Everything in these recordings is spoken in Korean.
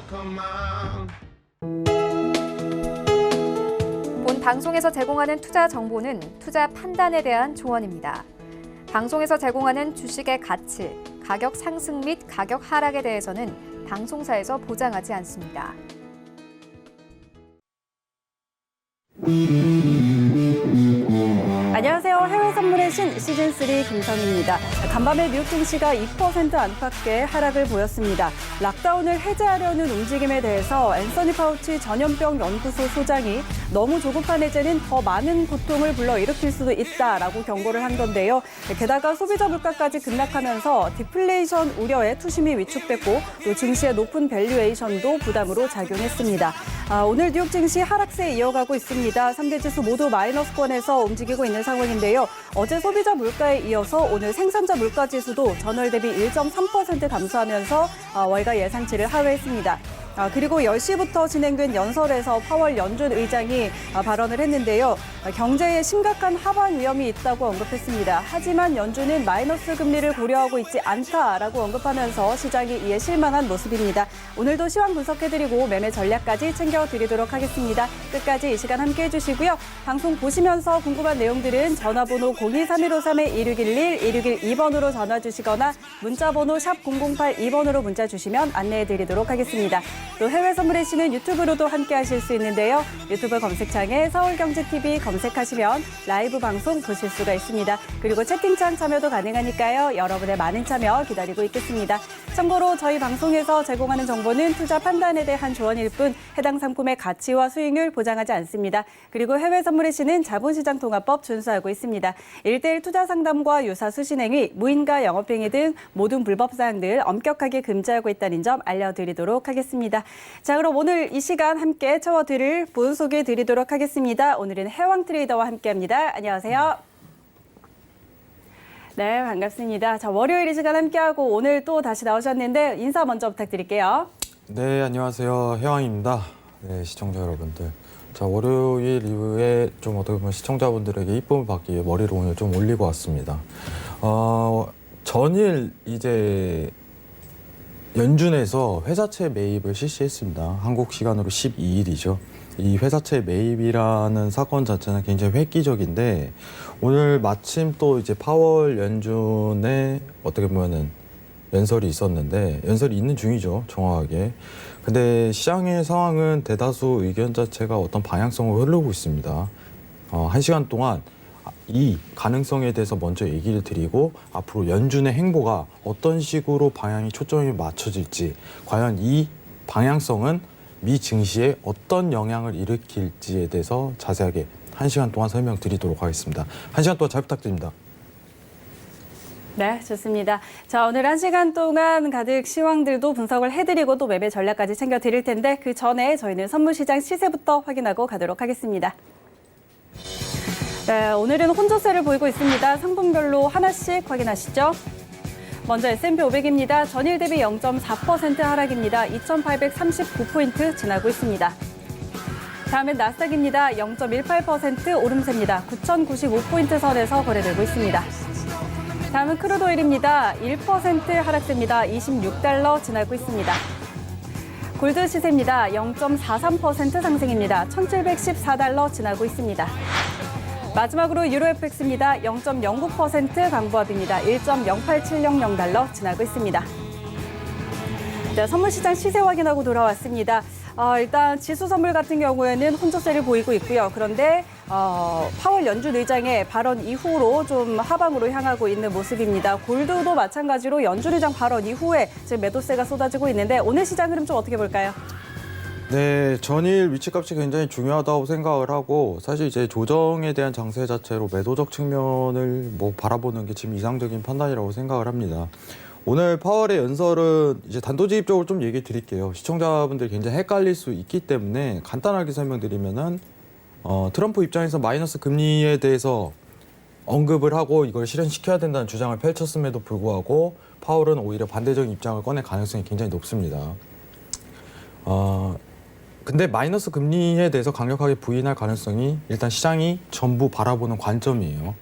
본 방송에서 제공하는 투자 정보는 투자 판단에 대한 조언입니다. 방송에서 제공하는 주식의 가치, 가격 상승 및 가격 하락에 대해서는 방송사에서 보장하지 않습니다. 안녕하세요. 해외 선물의 신 시즌3 김선희입니다. 간밤에 뉴욕 증시가 2% 안팎의 하락을 보였습니다. 락다운을 해제하려는 움직임에 대해서 앤서니 파우치 전염병 연구소 소장이 너무 조급한 해제는 더 많은 고통을 불러일으킬 수도 있다라고 경고를 한 건데요. 게다가 소비자 물가까지 급락하면서 디플레이션 우려에 투심이 위축됐고 또 증시의 높은 밸류에이션도 부담으로 작용했습니다. 오늘 뉴욕 증시 하락세 이어가고 있습니다. 3대 지수 모두 마이너스권에서 움직이고 있는 상황인데요. 어제 소비자 물가에 이어서 오늘 생산자 물가 지수도 전월 대비 1.3% 감소하면서 월가 예상치를 하회했습니다. 그리고 10시부터 진행된 연설에서 파월 연준 의장이 발언을 했는데요. 경제에 심각한 하방 위험이 있다고 언급했습니다. 하지만 연준은 마이너스 금리를 고려하고 있지 않다라고 언급하면서 시장이 이에 실망한 모습입니다. 오늘도 시황 분석해드리고 매매 전략까지 챙겨드리도록 하겠습니다. 끝까지 이 시간 함께해 주시고요. 방송 보시면서 궁금한 내용들은 전화번호 023153-2611, 2612번으로 전화 주시거나 문자번호 샵 0082번으로 문자 주시면 안내해드리도록 하겠습니다. 또 해외 선물의 신은 유튜브로도 함께 하실 수 있는데요. 유튜브 검색창에 서울경제TV 검색하시면 라이브 방송 보실 수가 있습니다. 그리고 채팅창 참여도 가능하니까요. 여러분의 많은 참여 기다리고 있겠습니다. 참고로 저희 방송에서 제공하는 정보는 투자 판단에 대한 조언일 뿐 해당 상품의 가치와 수익률 보장하지 않습니다. 그리고 해외 선물의 신은 자본시장 통합법 준수하고 있습니다. 1:1 투자 상담과 유사 수신행위, 무인가 영업행위 등 모든 불법 사항들 엄격하게 금지하고 있다는 점 알려드리도록 하겠습니다. 자, 그럼 오늘 이 시간 함께 채워드릴 분 소개해드리도록 하겠습니다. 오늘은 해왕 트레이더와 함께합니다. 안녕하세요. 네, 반갑습니다. 자, 월요일 이 시간 함께하고 오늘 또 다시 나오셨는데 인사 먼저 부탁드릴게요. 네, 안녕하세요. 해왕입니다. 네, 시청자 여러분들. 자, 월요일 이후에 좀 어떻게 보면 시청자분들에게 이쁨을 받기 위해 머리를 오늘 좀 올리고 왔습니다. 전일 이제 연준에서 회사채 매입을 실시했습니다. 한국 시간으로 12일이죠. 이 회사채 매입이라는 사건 자체는 굉장히 획기적인데 오늘 마침 또 이제 파월 연준의 어떻게 보면은 연설이 있었는데 연설이 있는 중이죠. 정확하게. 근데 시장의 상황은 대다수 의견 자체가 어떤 방향성으로 흐르고 있습니다. 1시간 동안 이 가능성에 대해서 먼저 얘기를 드리고 앞으로 연준의 행보가 어떤 식으로 방향이 초점이 맞춰질지 과연 이 방향성은 미 증시에 어떤 영향을 일으킬지에 대해서 자세하게 1시간 동안 설명드리도록 하겠습니다. 1시간 동안 잘 부탁드립니다. 네, 좋습니다. 자, 오늘 1시간 동안 가득 시황들도 분석을 해드리고 또 매매 전략까지 챙겨드릴 텐데 그 전에 저희는 선물시장 시세부터 확인하고 가도록 하겠습니다. 네, 오늘은 혼조세를 보이고 있습니다. 상품별로 하나씩 확인하시죠. 먼저 S&P 500입니다. 전일 대비 0.4% 하락입니다. 2,839포인트 지나고 있습니다. 다음은 나스닥입니다. 0.18% 오름세입니다. 9,095포인트 선에서 거래되고 있습니다. 다음은 크루드오일입니다. 1% 하락세입니다. 26달러 지나고 있습니다. 골드 시세입니다. 0.43% 상승입니다. 1,714달러 지나고 있습니다. 마지막으로 유로 FX입니다. 0.09% 강보합입니다. 1.08700달러 지나고 있습니다. 네, 선물시장 시세 확인하고 돌아왔습니다. 일단 지수 선물 같은 경우에는 혼조세를 보이고 있고요. 그런데 파월 연준 의장의 발언 이후로 좀 하방으로 향하고 있는 모습입니다. 골드도 마찬가지로 연준 의장 발언 이후에 지금 매도세가 쏟아지고 있는데 오늘 시장 흐름 좀 어떻게 볼까요? 네, 전일 위치값이 굉장히 중요하다고 생각을 하고 사실 이제 조정에 대한 장세 자체로 매도적 측면을 바라보는 게 지금 이상적인 판단이라고 생각을 합니다. 오늘 파월의 연설은 이제 단도직입적으로 좀 얘기 드릴게요. 시청자분들이 굉장히 헷갈릴 수 있기 때문에 간단하게 설명드리면은 트럼프 입장에서 마이너스 금리에 대해서 언급을 하고 이걸 실현시켜야 된다는 주장을 펼쳤음에도 불구하고 파월은 오히려 반대적인 입장을 꺼낼 가능성이 굉장히 높습니다. 근데 마이너스 금리에 대해서 강력하게 부인할 가능성이 일단 시장이 전부 바라보는 관점이에요.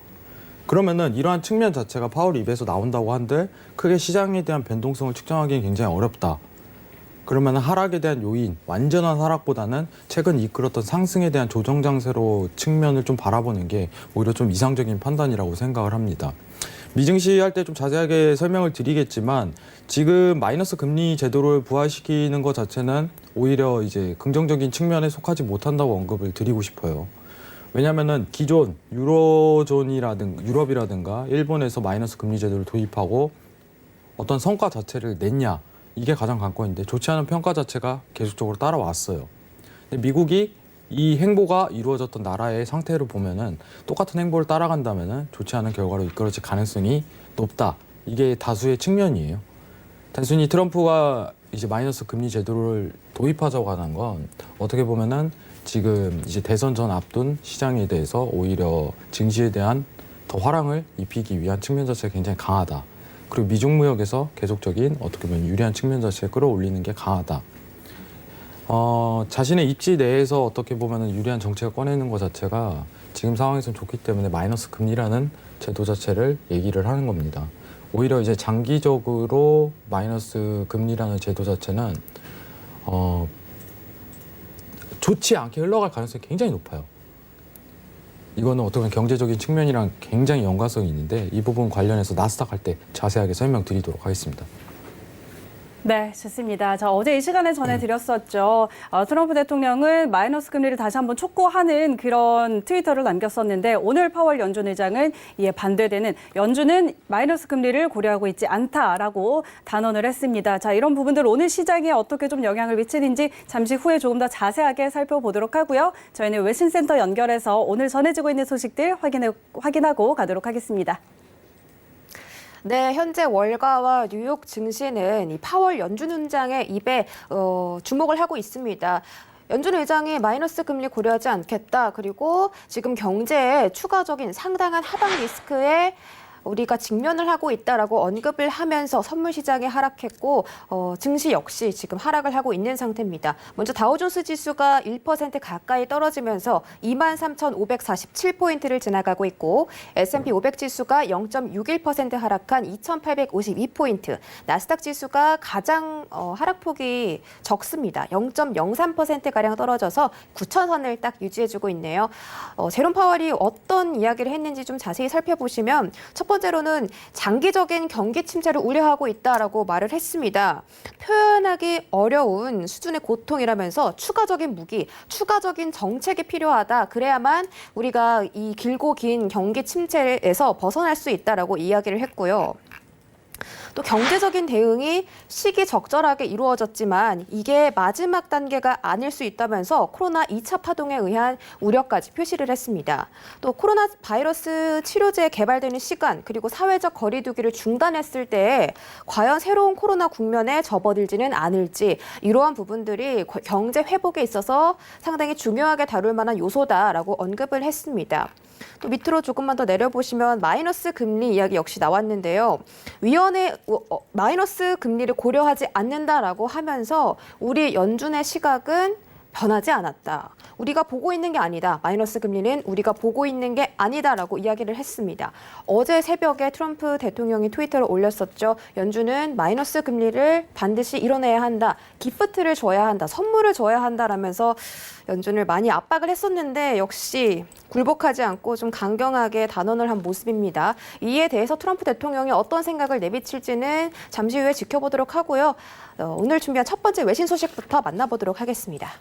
그러면은 이러한 측면 자체가 파월 입에서 나온다고 한들 크게 시장에 대한 변동성을 측정하기는 굉장히 어렵다. 그러면 하락에 대한 요인, 완전한 하락보다는 최근 이끌었던 상승에 대한 조정 장세로 측면을 좀 바라보는 게 오히려 좀 이상적인 판단이라고 생각을 합니다. 미증시 할 때 좀 자세하게 설명을 드리겠지만 지금 마이너스 금리 제도를 부활시키는 것 자체는 오히려 이제 긍정적인 측면에 속하지 못한다고 언급을 드리고 싶어요. 왜냐하면은 기존 유럽이라든가 일본에서 마이너스 금리 제도를 도입하고 어떤 성과 자체를 냈냐, 이게 가장 관건인데 좋지 않은 평가 자체가 계속적으로 따라왔어요. 근데 미국이 이 행보가 이루어졌던 나라의 상태를 보면은 똑같은 행보를 따라간다면은 좋지 않은 결과로 이끌어질 가능성이 높다. 이게 다수의 측면이에요. 단순히 트럼프가 이제 마이너스 금리 제도를 도입하자고 하는 건 어떻게 보면은 지금 이제 대선 전 앞둔 시장에 대해서 오히려 증시에 대한 더 화랑을 입히기 위한 측면 자체가 굉장히 강하다. 그리고 미중 무역에서 계속적인 어떻게 보면 유리한 측면 자체를 끌어올리는 게 강하다. 자신의 입지 내에서 어떻게 보면 유리한 정책을 꺼내는 것 자체가 지금 상황에서는 좋기 때문에 마이너스 금리라는 제도 자체를 얘기를 하는 겁니다. 오히려 이제 장기적으로 마이너스 금리라는 제도 자체는 좋지 않게 흘러갈 가능성이 굉장히 높아요. 이거는 어떻게 보면 경제적인 측면이랑 굉장히 연관성이 있는데 이 부분 관련해서 나스닥 할 때 자세하게 설명드리도록 하겠습니다. 네, 좋습니다. 자, 어제 이 시간에 전해드렸었죠. 트럼프 대통령은 마이너스 금리를 다시 한번 촉구하는 그런 트위터를 남겼었는데 오늘 파월 연준 의장은 이에 반대되는 연준은 마이너스 금리를 고려하고 있지 않다라고 단언을 했습니다. 자, 이런 부분들 오늘 시장에 어떻게 좀 영향을 미치는지 잠시 후에 조금 더 자세하게 살펴보도록 하고요. 저희는 외신센터 연결해서 오늘 전해지고 있는 소식들 확인하고 가도록 하겠습니다. 네, 현재 월가와 뉴욕 증시는 이 파월 연준 의장의 입에 주목을 하고 있습니다. 연준 의장이 마이너스 금리 고려하지 않겠다. 그리고 지금 경제에 추가적인 상당한 하방 리스크에 우리가 직면을 하고 있다라고 언급을 하면서 선물 시장이 하락했고 증시 역시 지금 하락을 하고 있는 상태입니다. 먼저 다우존스 지수가 1% 가까이 떨어지면서 23,547포인트를 지나가고 있고 S&P 500 지수가 0.61% 하락한 2,852포인트, 나스닥 지수가 가장 하락폭이 적습니다. 0.03%가량 떨어져서 9,000선을 딱 유지해주고 있네요. 제롬 파월이 어떤 이야기를 했는지 좀 자세히 살펴보시면 첫 번째로는 장기적인 경기 침체를 우려하고 있다라고 말을 했습니다. 표현하기 어려운 수준의 고통이라면서 추가적인 무기, 추가적인 정책이 필요하다. 그래야만 우리가 이 길고 긴 경기 침체에서 벗어날 수 있다라고 이야기를 했고요. 또 경제적인 대응이 시기적절하게 이루어졌지만 이게 마지막 단계가 아닐 수 있다면서 코로나 2차 파동에 의한 우려까지 표시를 했습니다. 또 코로나 바이러스 치료제 개발되는 시간 그리고 사회적 거리 두기를 중단했을 때 과연 새로운 코로나 국면에 접어들지는 않을지 이러한 부분들이 경제 회복에 있어서 상당히 중요하게 다룰 만한 요소다라고 언급을 했습니다. 또 밑으로 조금만 더 내려보시면 마이너스 금리 이야기 역시 나왔는데요. 위원회 마이너스 금리를 고려하지 않는다라고 하면서 우리 연준의 시각은 변하지 않았다. 우리가 보고 있는 게 아니다. 마이너스 금리는 우리가 보고 있는 게 아니다라고 이야기를 했습니다. 어제 새벽에 트럼프 대통령이 트위터를 올렸었죠. 연준은 마이너스 금리를 반드시 이뤄내야 한다. 기프트를 줘야 한다. 선물을 줘야 한다라면서 연준을 많이 압박을 했었는데 역시 굴복하지 않고 좀 강경하게 단언을 한 모습입니다. 이에 대해서 트럼프 대통령이 어떤 생각을 내비칠지는 잠시 후에 지켜보도록 하고요. 오늘 준비한 첫 번째 외신 소식부터 만나보도록 하겠습니다.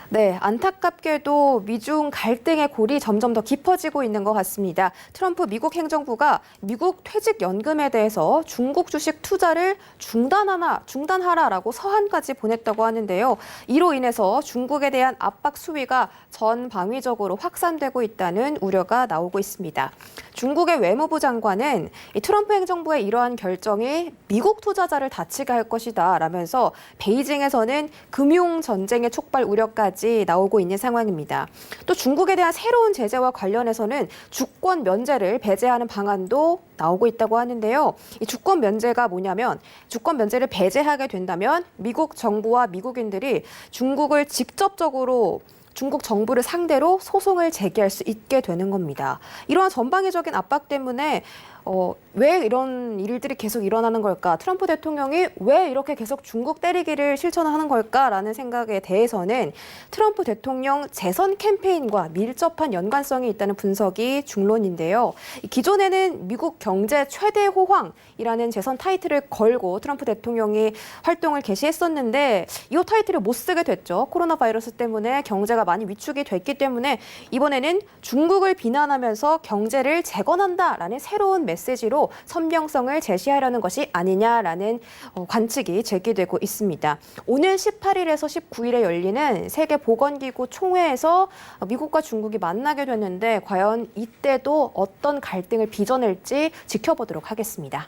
네, 안타깝게도 미중 갈등의 골이 점점 더 깊어지고 있는 것 같습니다. 트럼프 미국 행정부가 미국 퇴직연금에 대해서 중국 주식 투자를 중단하라라고 서한까지 보냈다고 하는데요. 이로 인해서 중국에 대한 압박 수위가 전 방위적으로 확산되고 있다는 우려가 나오고 있습니다. 중국의 외무부 장관은 이 트럼프 행정부의 이러한 결정이 미국 투자자를 다치게 할 것이다 라면서 베이징에서는 금융 전쟁의 촉발 우려까지 나오고 있는 상황입니다. 또 중국에 대한 새로운 제재와 관련해서는 주권 면제를 배제하는 방안도 나오고 있다고 하는데요. 이 주권 면제가 뭐냐면 주권 면제를 배제하게 된다면 미국 정부와 미국인들이 중국을 직접적으로 중국 정부를 상대로 소송을 제기할 수 있게 되는 겁니다. 이러한 전방위적인 압박 때문에 왜 이런 일들이 계속 일어나는 걸까? 트럼프 대통령이 왜 이렇게 계속 중국 때리기를 실천하는 걸까라는 생각에 대해서는 트럼프 대통령 재선 캠페인과 밀접한 연관성이 있다는 분석이 중론인데요. 기존에는 미국 경제 최대 호황이라는 재선 타이틀을 걸고 트럼프 대통령이 활동을 개시했었는데 이 타이틀을 못 쓰게 됐죠. 코로나 바이러스 때문에 경제가 많이 위축이 됐기 때문에 이번에는 중국을 비난하면서 경제를 재건한다라는 새로운 메시지로 선명성을 제시하려는 것이 아니냐라는 관측이 제기되고 있습니다. 오는 18일에서 19일에 열리는 세계보건기구 총회에서 미국과 중국이 만나게 됐는데 과연 이때도 어떤 갈등을 빚어낼지 지켜보도록 하겠습니다.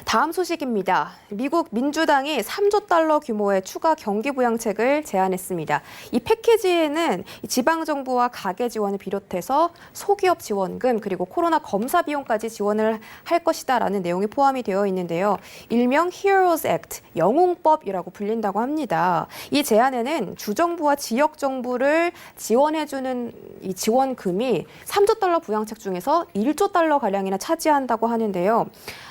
다음 소식입니다. 미국 민주당이 3조 달러 규모의 추가 경기 부양책을 제안했습니다. 이 패키지에는 지방정부와 가계 지원을 비롯해서 소기업 지원금 그리고 코로나 검사 비용까지 지원을 할 것이다라는 내용이 포함이 되어 있는데요. 일명 Heroes Act, 영웅법이라고 불린다고 합니다. 이 제안에는 주정부와 지역정부를 지원해주는 이 지원금이 3조 달러 부양책 중에서 1조 달러가량이나 차지한다고 하는데요.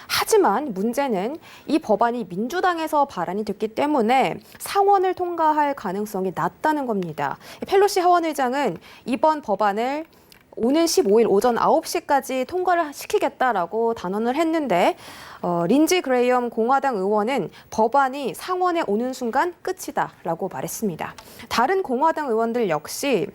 하지만 문제는 이 법안이 민주당에서 발안이 됐기 때문에 상원을 통과할 가능성이 낮다는 겁니다. 펠로시 하원의장은 이번 법안을 오는 15일 오전 9시까지 통과를 시키겠다라고 단언을 했는데 린지 그레이엄 공화당 의원은 법안이 상원에 오는 순간 끝이다라고 말했습니다. 다른 공화당 의원들 역시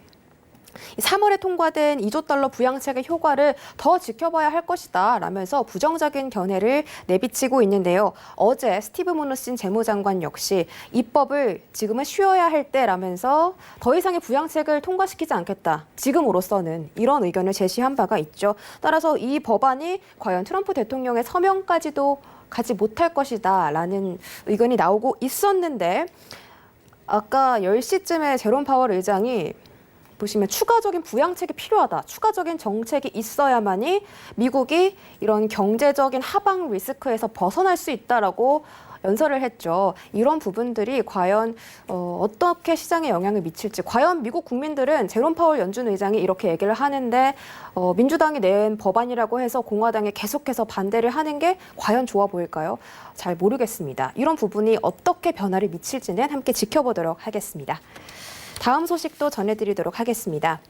3월에 통과된 2조 달러 부양책의 효과를 더 지켜봐야 할 것이다 라면서 부정적인 견해를 내비치고 있는데요. 어제 스티브 무누신 재무장관 역시 입법을 지금은 쉬어야 할 때라면서 더 이상의 부양책을 통과시키지 않겠다. 지금으로서는 이런 의견을 제시한 바가 있죠. 따라서 이 법안이 과연 트럼프 대통령의 서명까지도 가지 못할 것이다 라는 의견이 나오고 있었는데 아까 10시쯤에 제롬 파월 의장이 보시면 추가적인 부양책이 필요하다. 추가적인 정책이 있어야만이 미국이 이런 경제적인 하방 리스크에서 벗어날 수 있다라고 연설을 했죠. 이런 부분들이 과연 어떻게 시장에 영향을 미칠지. 과연 미국 국민들은 제롬 파월 연준 의장이 이렇게 얘기를 하는데 민주당이 낸 법안이라고 해서 공화당이 계속해서 반대를 하는 게 과연 좋아 보일까요? 잘 모르겠습니다. 이런 부분이 어떻게 변화를 미칠지는 함께 지켜보도록 하겠습니다. 다음 소식도 전해드리도록 하겠습니다.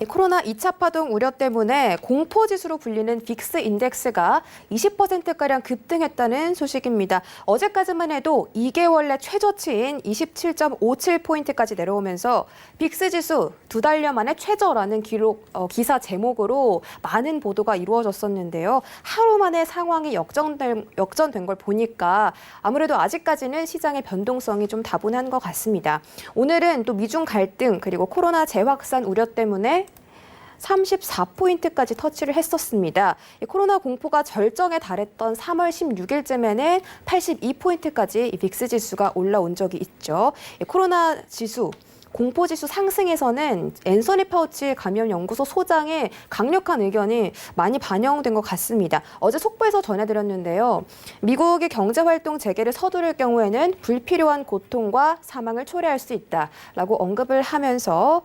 코로나 2차 파동 우려 때문에 공포지수로 불리는 빅스 인덱스가 20%가량 급등했다는 소식입니다. 어제까지만 해도 2개월 내 최저치인 27.57포인트까지 내려오면서 빅스 지수 2달여 만에 최저라는 기사 제목으로 많은 보도가 이루어졌었는데요. 하루 만에 상황이 역전된 걸 보니까 아무래도 아직까지는 시장의 변동성이 좀 다분한 것 같습니다. 오늘은 또 미중 갈등 그리고 코로나 재확산 우려 때문에 34포인트까지 터치를 했었습니다. 코로나 공포가 절정에 달했던 3월 16일쯤에는 82포인트까지 이 빅스 지수가 올라온 적이 있죠. 코로나 지수 공포지수 상승에서는 앤서니 파우치 감염연구소 소장의 강력한 의견이 많이 반영된 것 같습니다. 어제 속보에서 전해드렸는데요. 미국이 경제활동 재개를 서두를 경우에는 불필요한 고통과 사망을 초래할 수 있다라고 언급을 하면서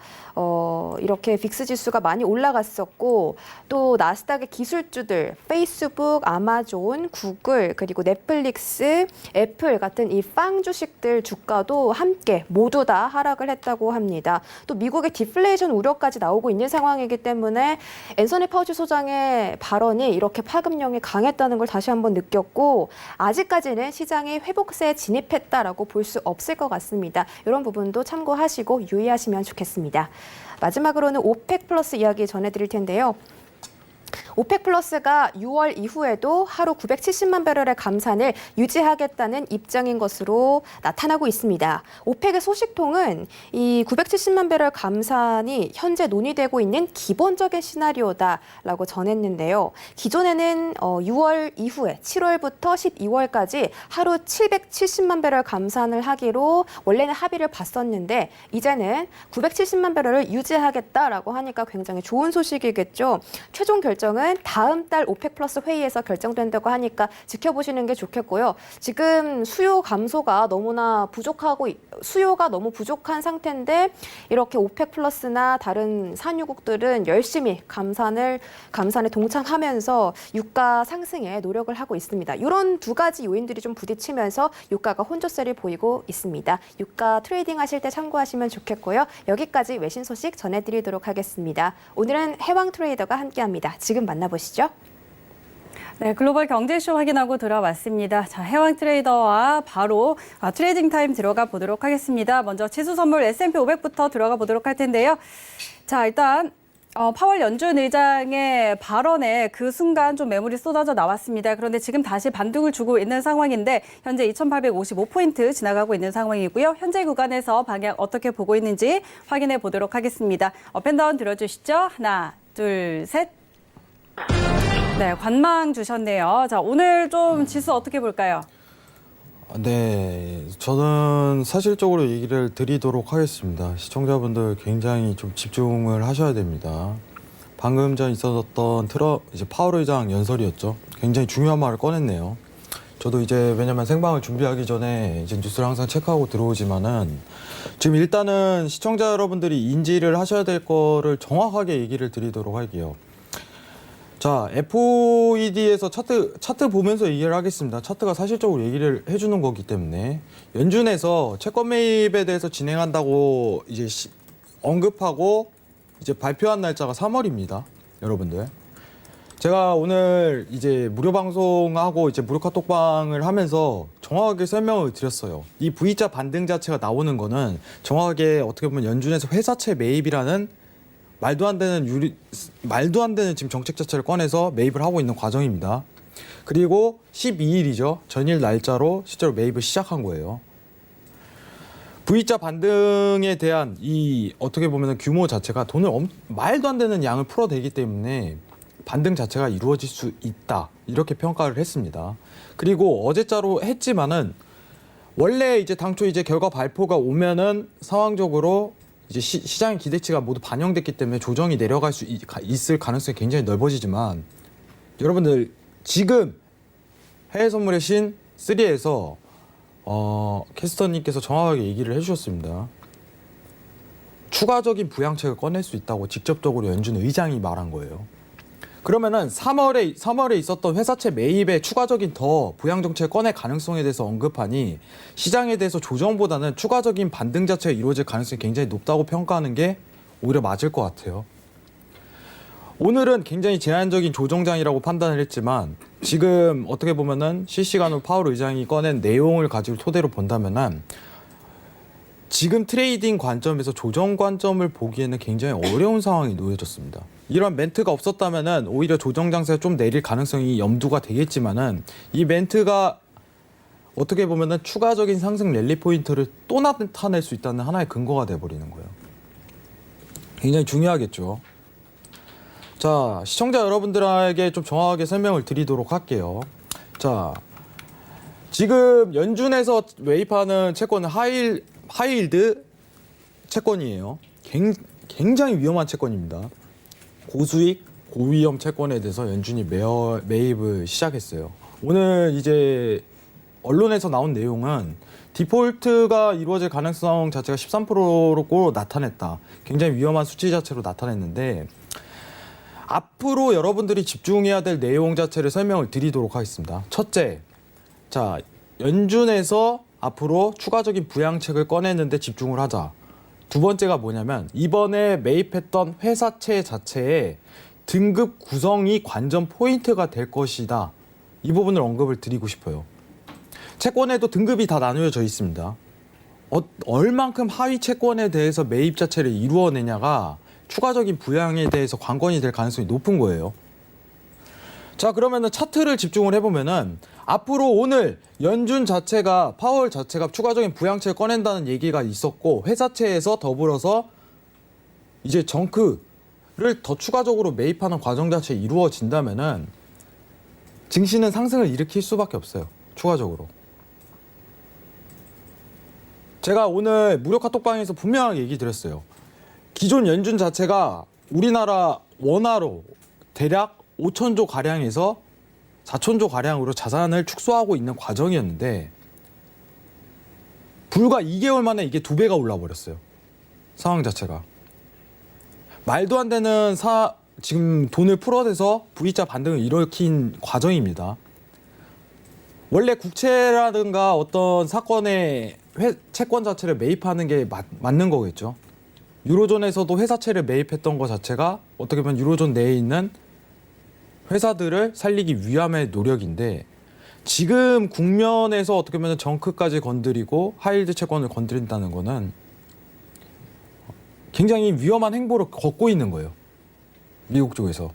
이렇게 빅스 지수가 많이 올라갔었고 또 나스닥의 기술주들 페이스북, 아마존, 구글 그리고 넷플릭스, 애플 같은 이 빵 주식들 주가도 함께 모두 다 하락을 했다고 합니다. 또 미국의 디플레이션 우려까지 나오고 있는 상황이기 때문에 앤서니 파우치 소장의 발언이 이렇게 파급력이 강했다는 걸 다시 한번 느꼈고 아직까지는 시장이 회복세에 진입했다라고 볼 수 없을 것 같습니다. 이런 부분도 참고하시고 유의하시면 좋겠습니다. 마지막으로는 오펙 플러스 이야기 전해드릴 텐데요. 오펙 플러스가 6월 이후에도 하루 970만 배럴의 감산을 유지하겠다는 입장인 것으로 나타나고 있습니다. 오펙의 소식통은 이 970만 배럴 감산이 현재 논의되고 있는 기본적인 시나리오다라고 전했는데요. 기존에는 6월 이후에 7월부터 12월까지 하루 770만 배럴 감산을 하기로 원래는 합의를 봤었는데 이제는 970만 배럴을 유지하겠다라고 하니까 굉장히 좋은 소식이겠죠. 최종 결정은 내용은 다음 달 오펙 플러스 회의에서 결정된다고 하니까 지켜보시는 게 좋겠고요. 지금 수요가 너무 부족한 상태인데 이렇게 오펙 플러스나 다른 산유국들은 열심히 감산에 동참하면서 유가 상승에 노력을 하고 있습니다. 이런 두 가지 요인들이 좀 부딪히면서 유가가 혼조세를 보이고 있습니다. 유가 트레이딩 하실 때 참고하시면 좋겠고요. 여기까지 외신 소식 전해드리도록 하겠습니다. 오늘은 해왕 트레이더가 함께합니다. 지금 만나보시죠. 네, 글로벌 경제쇼 확인하고 들어왔습니다. 자, 해왕 트레이더와 바로 트레이딩 타임 들어가 보도록 하겠습니다. 먼저 지수 선물 S&P 500부터 들어가 보도록 할 텐데요. 자, 일단 파월 연준 의장의 발언에 그 순간 좀 매물이 쏟아져 나왔습니다. 그런데 지금 다시 반등을 주고 있는 상황인데 현재 2,855포인트 지나가고 있는 상황이고요. 현재 구간에서 방향 어떻게 보고 있는지 확인해 보도록 하겠습니다. 업앤다운 들어주시죠. 하나, 둘, 셋. 네, 관망 주셨네요. 자, 오늘 좀 지수 어떻게 볼까요? 네, 저는 사실적으로 얘기를 드리도록 하겠습니다. 시청자분들 굉장히 좀 집중을 하셔야 됩니다. 방금 전 있었던 이제 파월 의장 연설이었죠. 굉장히 중요한 말을 꺼냈네요. 저도 이제 왜냐면 생방을 준비하기 전에 이제 뉴스를 항상 체크하고 들어오지만은 지금 일단은 시청자 여러분들이 인지를 하셔야 될 거를 정확하게 얘기를 드리도록 할게요. 자, FOED에서 차트 보면서 얘기를 하겠습니다. 차트가 사실적으로 얘기를 해주는 거기 때문에 연준에서 채권 매입에 대해서 진행한다고 이제 언급하고 이제 발표한 날짜가 3월입니다. 여러분들. 제가 오늘 이제 무료 방송하고 이제 무료 카톡방을 하면서 정확하게 설명을 드렸어요. 이 V자 반등 자체가 나오는 거는 정확하게 어떻게 보면 연준에서 회사채 매입이라는 말도 안 되는 지금 정책 자체를 꺼내서 매입을 하고 있는 과정입니다. 그리고 12일이죠. 전일 날짜로 실제로 매입을 시작한 거예요. V자 반등에 대한 이 어떻게 보면 규모 자체가 돈을 말도 안 되는 양을 풀어대기 때문에 반등 자체가 이루어질 수 있다. 이렇게 평가를 했습니다. 그리고 어제자로 했지만은 원래 이제 당초 이제 결과 발표가 오면은 상황적으로 이제 시장의 기대치가 모두 반영됐기 때문에 조정이 내려갈 수 있을 가능성이 굉장히 넓어지지만 여러분들 지금 해외 선물의 신 3에서 캐스터님께서 정확하게 얘기를 해주셨습니다. 추가적인 부양책을 꺼낼 수 있다고 직접적으로 연준 의장이 말한 거예요. 그러면은 3월에 있었던 회사채 매입에 추가적인 더 부양 정책을 꺼낼 가능성에 대해서 언급하니 시장에 대해서 조정보다는 추가적인 반등 자체가 이루어질 가능성이 굉장히 높다고 평가하는 게 오히려 맞을 것 같아요. 오늘은 굉장히 제한적인 조정장이라고 판단을 했지만 지금 어떻게 보면은 실시간으로 파월 의장이 꺼낸 내용을 가지고 토대로 본다면은 지금 트레이딩 관점에서 조정 관점을 보기에는 굉장히 어려운 상황이 놓여졌습니다. 이런 멘트가 없었다면은 오히려 조정 장세가 좀 내릴 가능성이 염두가 되겠지만은 이 멘트가 어떻게 보면은 추가적인 상승 랠리 포인트를 또 나타낼 수 있다는 하나의 근거가 돼버리는 거예요. 굉장히 중요하겠죠. 자, 시청자 여러분들에게 좀 정확하게 설명을 드리도록 할게요. 자, 지금 연준에서 매입하는 채권은 하이힐드 채권이에요. 굉장히 위험한 채권입니다. 고수익, 고위험 채권에 대해서 연준이 매입을 시작했어요. 오늘 이제 언론에서 나온 내용은 디폴트가 이루어질 가능성 자체가 13%로 나타냈다. 굉장히 위험한 수치 자체로 나타냈는데 앞으로 여러분들이 집중해야 될 내용 자체를 설명을 드리도록 하겠습니다. 첫째, 자, 연준에서 앞으로 추가적인 부양책을 꺼내는데 집중을 하자. 두 번째가 뭐냐면 이번에 매입했던 회사채 자체의 등급 구성이 관전 포인트가 될 것이다. 이 부분을 언급을 드리고 싶어요. 채권에도 등급이 다 나누어져 있습니다. 얼만큼 하위 채권에 대해서 매입 자체를 이루어내냐가 추가적인 부양에 대해서 관건이 될 가능성이 높은 거예요. 자, 그러면은 차트를 집중을 해보면은 앞으로 오늘 연준 자체가 파월 자체가 추가적인 부양책을 꺼낸다는 얘기가 있었고 회사채에서 더불어서 이제 정크를 더 추가적으로 매입하는 과정 자체 이루어진다면은 증시는 상승을 일으킬 수밖에 없어요. 추가적으로. 제가 오늘 무료 카톡방에서 분명하게 얘기 드렸어요. 기존 연준 자체가 우리나라 원화로 대략 5천조 가량에서 4천조 가량으로 자산을 축소하고 있는 과정이었는데 불과 2개월 만에 이게 2배가 올라 버렸어요. 상황 자체가. 말도 안 되는 지금 돈을 풀어내서 V자 반등을 일으킨 과정입니다. 원래 국채라든가 어떤 사건의 채권 자체를 매입하는 게 맞는 거겠죠. 유로존에서도 회사채를 매입했던 것 자체가 어떻게 보면 유로존 내에 있는 회사들을 살리기 위함의 노력인데 지금 국면에서 어떻게 보면 정크까지 건드리고 하이힐드 채권을 건드린다는 거는 굉장히 위험한 행보를 걷고 있는 거예요. 미국 쪽에서.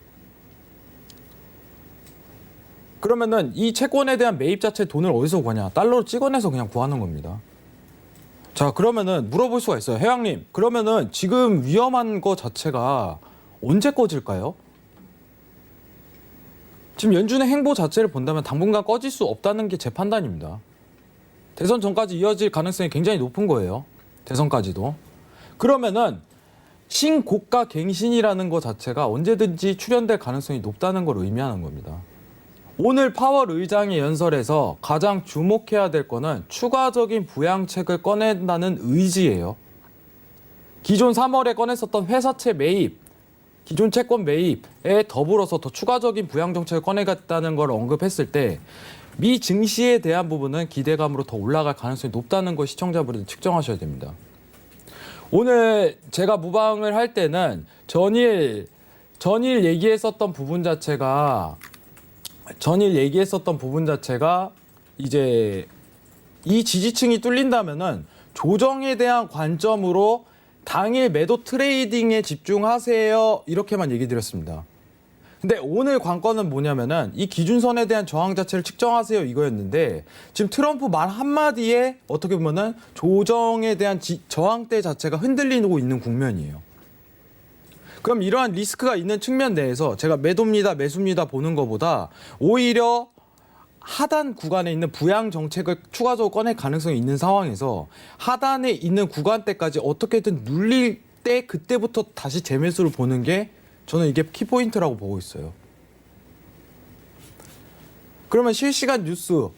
그러면은 이 채권에 대한 매입 자체 돈을 어디서 구하냐? 달러로 찍어내서 그냥 구하는 겁니다. 자, 그러면은 물어볼 수가 있어요. 회장님, 그러면은 지금 위험한 거 자체가 언제 꺼질까요? 지금 연준의 행보 자체를 본다면 당분간 꺼질 수 없다는 게 제 판단입니다. 대선 전까지 이어질 가능성이 굉장히 높은 거예요. 대선까지도. 그러면은 신고가 갱신이라는 것 자체가 언제든지 출현될 가능성이 높다는 걸 의미하는 겁니다. 오늘 파월 의장의 연설에서 가장 주목해야 될 거는 추가적인 부양책을 꺼낸다는 의지예요. 기존 3월에 꺼냈었던 회사채 매입, 기존 채권 매입에 더불어서 더 추가적인 부양 정책을 꺼내겠다는 걸 언급했을 때 미 증시에 대한 부분은 기대감으로 더 올라갈 가능성이 높다는 걸 시청자분들 측정하셔야 됩니다. 오늘 제가 무방을 할 때는 전일 얘기했었던 부분 자체가 이제 이 지지층이 뚫린다면은 조정에 대한 관점으로 당일 매도 트레이딩에 집중하세요. 이렇게만 얘기 드렸습니다. 근데 오늘 관건은 뭐냐면은 이 기준선에 대한 저항 자체를 측정하세요 이거였는데 지금 트럼프 말 한마디에 어떻게 보면은 조정에 대한 저항대 자체가 흔들리고 있는 국면이에요. 그럼 이러한 리스크가 있는 측면 내에서 제가 매도입니다, 매수입니다 보는 것보다 오히려 하단 구간에 있는 부양 정책을 추가적으로 꺼낼 가능성이 있는 상황에서 하단에 있는 구간대까지 어떻게든 눌릴 때 그때부터 다시 재매수를 보는 게 저는 이게 키포인트라고 보고 있어요. 그러면 실시간 뉴스,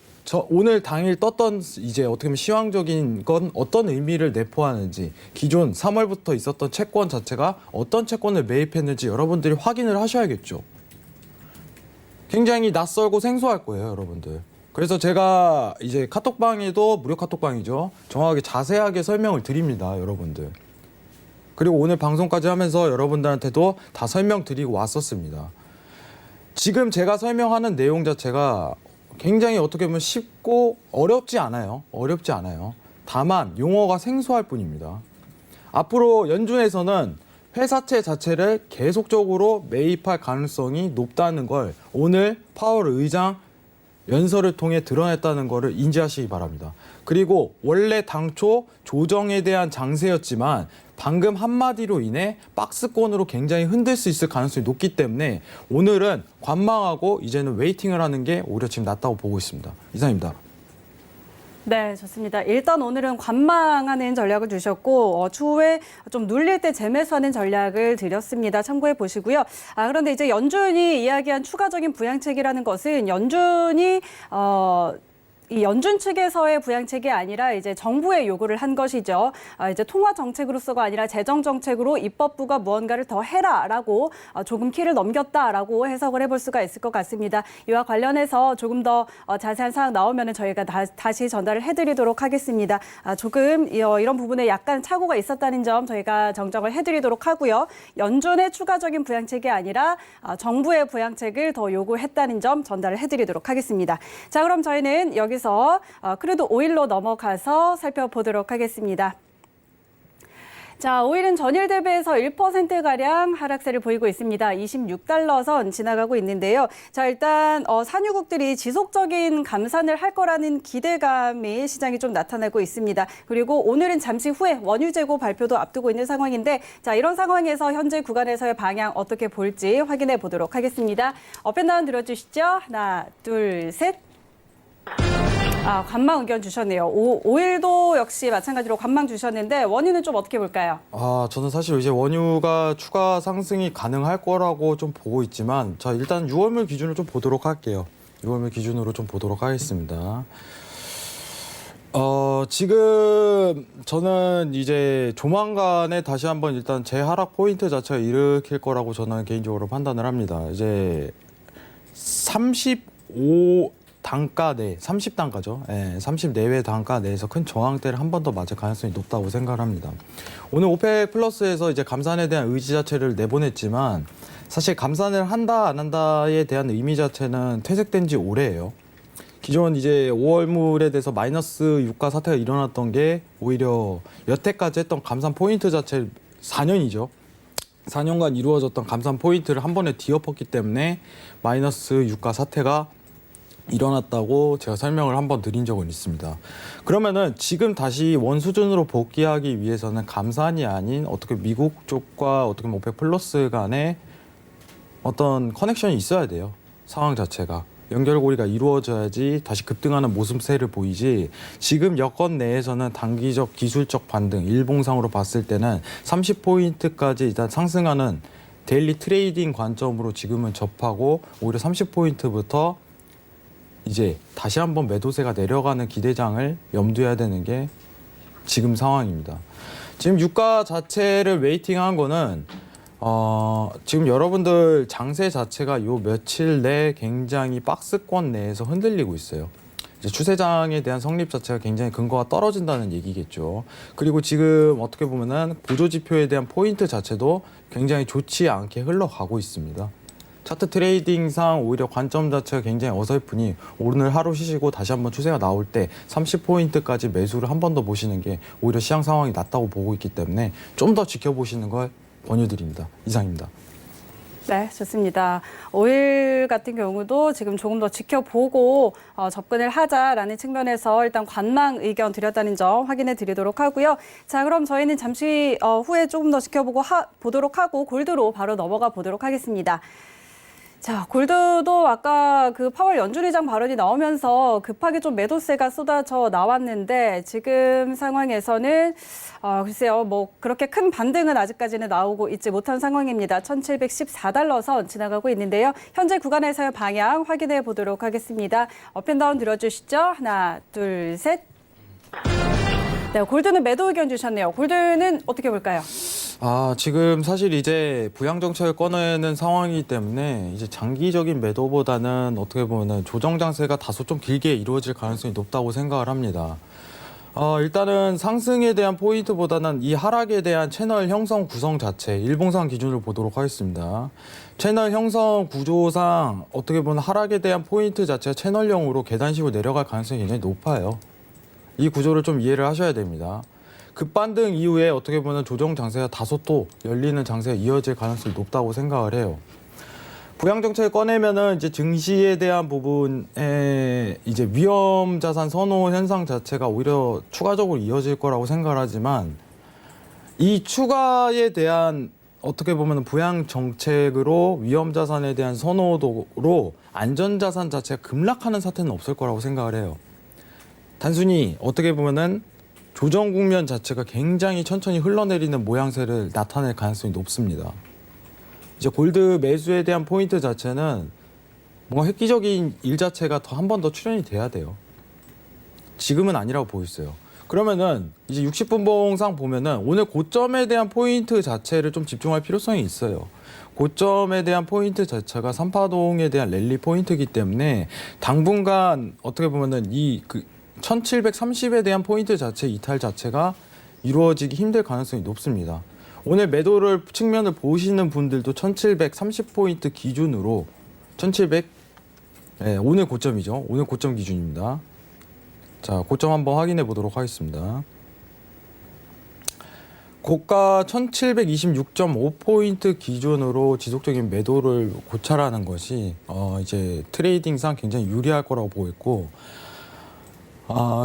오늘 당일 떴던 이제 어떻게 보면 시황적인 건 어떤 의미를 내포하는지, 기존 3월부터 있었던 채권 자체가 어떤 채권을 매입했는지 여러분들이 확인을 하셔야겠죠. 굉장히 낯설고 생소할 거예요, 여러분들. 그래서 제가 이제 카톡방에도 무료 카톡방이죠. 정확하게 자세하게 설명을 드립니다, 여러분들. 그리고 오늘 방송까지 하면서 여러분들한테도 다 설명드리고 왔었습니다. 지금 제가 설명하는 내용 자체가 굉장히 어떻게 보면 쉽고 어렵지 않아요. 다만 용어가 생소할 뿐입니다. 앞으로 연준에서는 회사채 자체를 계속적으로 매입할 가능성이 높다는 걸 오늘 파월 의장 연설을 통해 드러냈다는 것을 인지하시기 바랍니다. 그리고 원래 당초 조정에 대한 장세였지만 방금 한마디로 인해 박스권으로 굉장히 흔들 수 있을 가능성이 높기 때문에 오늘은 관망하고 이제는 웨이팅을 하는 게 오히려 지금 낫다고 보고 있습니다. 이상입니다. 네, 좋습니다. 일단 오늘은 관망하는 전략을 주셨고 추후에 좀 눌릴 때 재매수하는 전략을 드렸습니다. 참고해 보시고요. 그런데 이제 연준이 이야기한 추가적인 부양책이라는 것은 연준이 이 연준 측에서의 부양책이 아니라 이제 정부의 요구를 한 것이죠. 이제 통화 정책으로서가 아니라 재정 정책으로 입법부가 무언가를 더 해라라고 조금 키를 넘겼다라고 해석을 해볼 수가 있을 것 같습니다. 이와 관련해서 조금 더 자세한 사항 나오면 저희가 다시 전달을 해드리도록 하겠습니다. 조금 이런 부분에 약간 착오가 있었다는 점 저희가 정정을 해드리도록 하고요. 연준의 추가적인 부양책이 아니라 정부의 부양책을 더 요구했다는 점 전달을 해드리도록 하겠습니다. 자, 그럼 저희는 여기서 크루드 오일로 넘어가서 살펴보도록 하겠습니다. 자, 오일은 전일 대비해서 1%가량 하락세를 보이고 있습니다. 26달러 선 지나가고 있는데요. 자, 일단 산유국들이 지속적인 감산을 할 거라는 기대감이 시장에 좀 나타나고 있습니다. 그리고 오늘은 잠시 후에 원유 재고 발표도 앞두고 있는 상황인데 자, 이런 상황에서 현재 구간에서의 방향 어떻게 볼지 확인해 보도록 하겠습니다. 업앤다운 들어주시죠. 하나, 둘, 셋. 관망 의견 주셨네요. 5일도 역시 마찬가지로 관망 주셨는데 원유는 좀 어떻게 볼까요? 저는 사실 이제 원유가 추가 상승이 가능할 거라고 좀 보고 있지만, 자, 일단 6월물 기준으로 좀 보도록 할게요. 6월물 기준으로 좀 보도록 하겠습니다. 지금 저는 이제 조만간에 다시 한번 일단 재하락 포인트 자체가 일으킬 거라고 저는 개인적으로 판단을 합니다. 이제 35 단가 내, 30단가죠. 예, 30 내외 단가 내에서 큰 저항대를 한 번 더 맞을 가능성이 높다고 생각을 합니다. 오늘 오펙 플러스에서 이제 감산에 대한 의지 자체를 내보냈지만, 사실 감산을 한다 안 한다에 대한 의미 자체는 퇴색된 지 오래예요. 기존 이제 5월물에 대해서 마이너스 유가 사태가 일어났던 게 오히려 여태까지 했던 감산 포인트 자체 4년이죠. 4년간 이루어졌던 감산 포인트를 한 번에 뒤엎었기 때문에 마이너스 유가 사태가 일어났다고 제가 설명을 한번 드린 적은 있습니다. 그러면은 지금 다시 원수준으로 복귀하기 위해서는 감산이 아닌 어떻게 미국 쪽과 어떻게 보면 오펙 플러스 간에 어떤 커넥션이 있어야 돼요. 상황 자체가. 연결고리가 이루어져야지 다시 급등하는 모습세를 보이지, 지금 여건 내에서는 단기적 기술적 반등, 일봉상으로 봤을 때는 30포인트까지 일단 상승하는 데일리 트레이딩 관점으로 지금은 접하고, 오히려 30포인트부터 이제 다시 한번 매도세가 내려가는 기대장을 염두해야 되는 게 지금 상황입니다. 지금 유가 자체를 웨이팅한 거는 지금 여러분들 장세 자체가 요 며칠 내 굉장히 박스권 내에서 흔들리고 있어요. 이제 추세장에 대한 성립 자체가 굉장히 근거가 떨어진다는 얘기겠죠. 그리고 지금 어떻게 보면은 보조지표에 대한 포인트 자체도 굉장히 좋지 않게 흘러가고 있습니다. 차트 트레이딩상 오히려 관점 자체가 굉장히 어설프니 오늘 하루 쉬시고 다시 한번 추세가 나올 때 30포인트까지 매수를 한 번 더 보시는 게 오히려 시장 상황이 낫다고 보고 있기 때문에 좀 더 지켜보시는 걸 권유드립니다. 이상입니다. 네, 좋습니다. 5일 같은 경우도 지금 조금 더 지켜보고 접근을 하자라는 측면에서 일단 관망 의견 드렸다는 점 확인해 드리도록 하고요. 자, 그럼 저희는 잠시 후에 조금 더 지켜보고 보도록 하고 골드로 바로 넘어가 보도록 하겠습니다. 자, 골드도 아까 그 파월 연준 의장 발언이 나오면서 급하게 좀 매도세가 쏟아져 나왔는데, 지금 상황에서는 글쎄요, 뭐 그렇게 큰 반등은 아직까지는 나오고 있지 못한 상황입니다. 1714달러 선 지나가고 있는데요. 현재 구간에서의 방향 확인해 보도록 하겠습니다. 업앤다운 들어주시죠. 하나, 둘, 셋. 네, 골드는 매도 의견 주셨네요. 골드는 어떻게 볼까요? 지금 사실 이제 부양 정책을 꺼내는 상황이기 때문에 이제 장기적인 매도보다는 어떻게 보면 조정 장세가 다소 좀 길게 이루어질 가능성이 높다고 생각을 합니다. 일단은 상승에 대한 포인트보다는 이 하락에 대한 채널 형성 구성 자체, 일봉상 기준으로 보도록 하겠습니다. 채널 형성 구조상 어떻게 보면 하락에 대한 포인트 자체가 채널형으로 계단식으로 내려갈 가능성이 굉장히 높아요. 이 구조를 좀 이해를 하셔야 됩니다. 급반등 이후에 어떻게 보면 조정 장세가 다소 또 열리는 장세가 이어질 가능성이 높다고 생각을 해요. 부양 정책을 꺼내면은 이제 증시에 대한 부분에 이제 위험 자산 선호 현상 자체가 오히려 추가적으로 이어질 거라고 생각을 하지만, 이 추가에 대한 어떻게 보면 부양 정책으로 위험 자산에 대한 선호도로 안전 자산 자체가 급락하는 사태는 없을 거라고 생각을 해요. 단순히 어떻게 보면은 조정 국면 자체가 굉장히 천천히 흘러내리는 모양새를 나타낼 가능성이 높습니다. 이제 골드 매수에 대한 포인트 자체는 뭔가 획기적인 일 자체가 더 한 번 더 출현이 돼야 돼요. 지금은 아니라고 보였어요. 그러면은 이제 60분봉상 보면은 오늘 고점에 대한 포인트 자체를 좀 집중할 필요성이 있어요. 고점에 대한 포인트 자체가 3파동에 대한 랠리 포인트이기 때문에 당분간 어떻게 보면은 1730에 대한 포인트 자체 이탈 자체가 이루어지기 힘들 가능성이 높습니다. 오늘 매도를 측면을 보시는 분들도 1730포인트 기준으로 1700, 오늘 고점이죠. 오늘 고점 기준입니다. 자, 고점 한번 확인해 보도록 하겠습니다. 고가 1726.5포인트 기준으로 지속적인 매도를 고찰하는 것이 이제 트레이딩상 굉장히 유리할 거라고 보였고,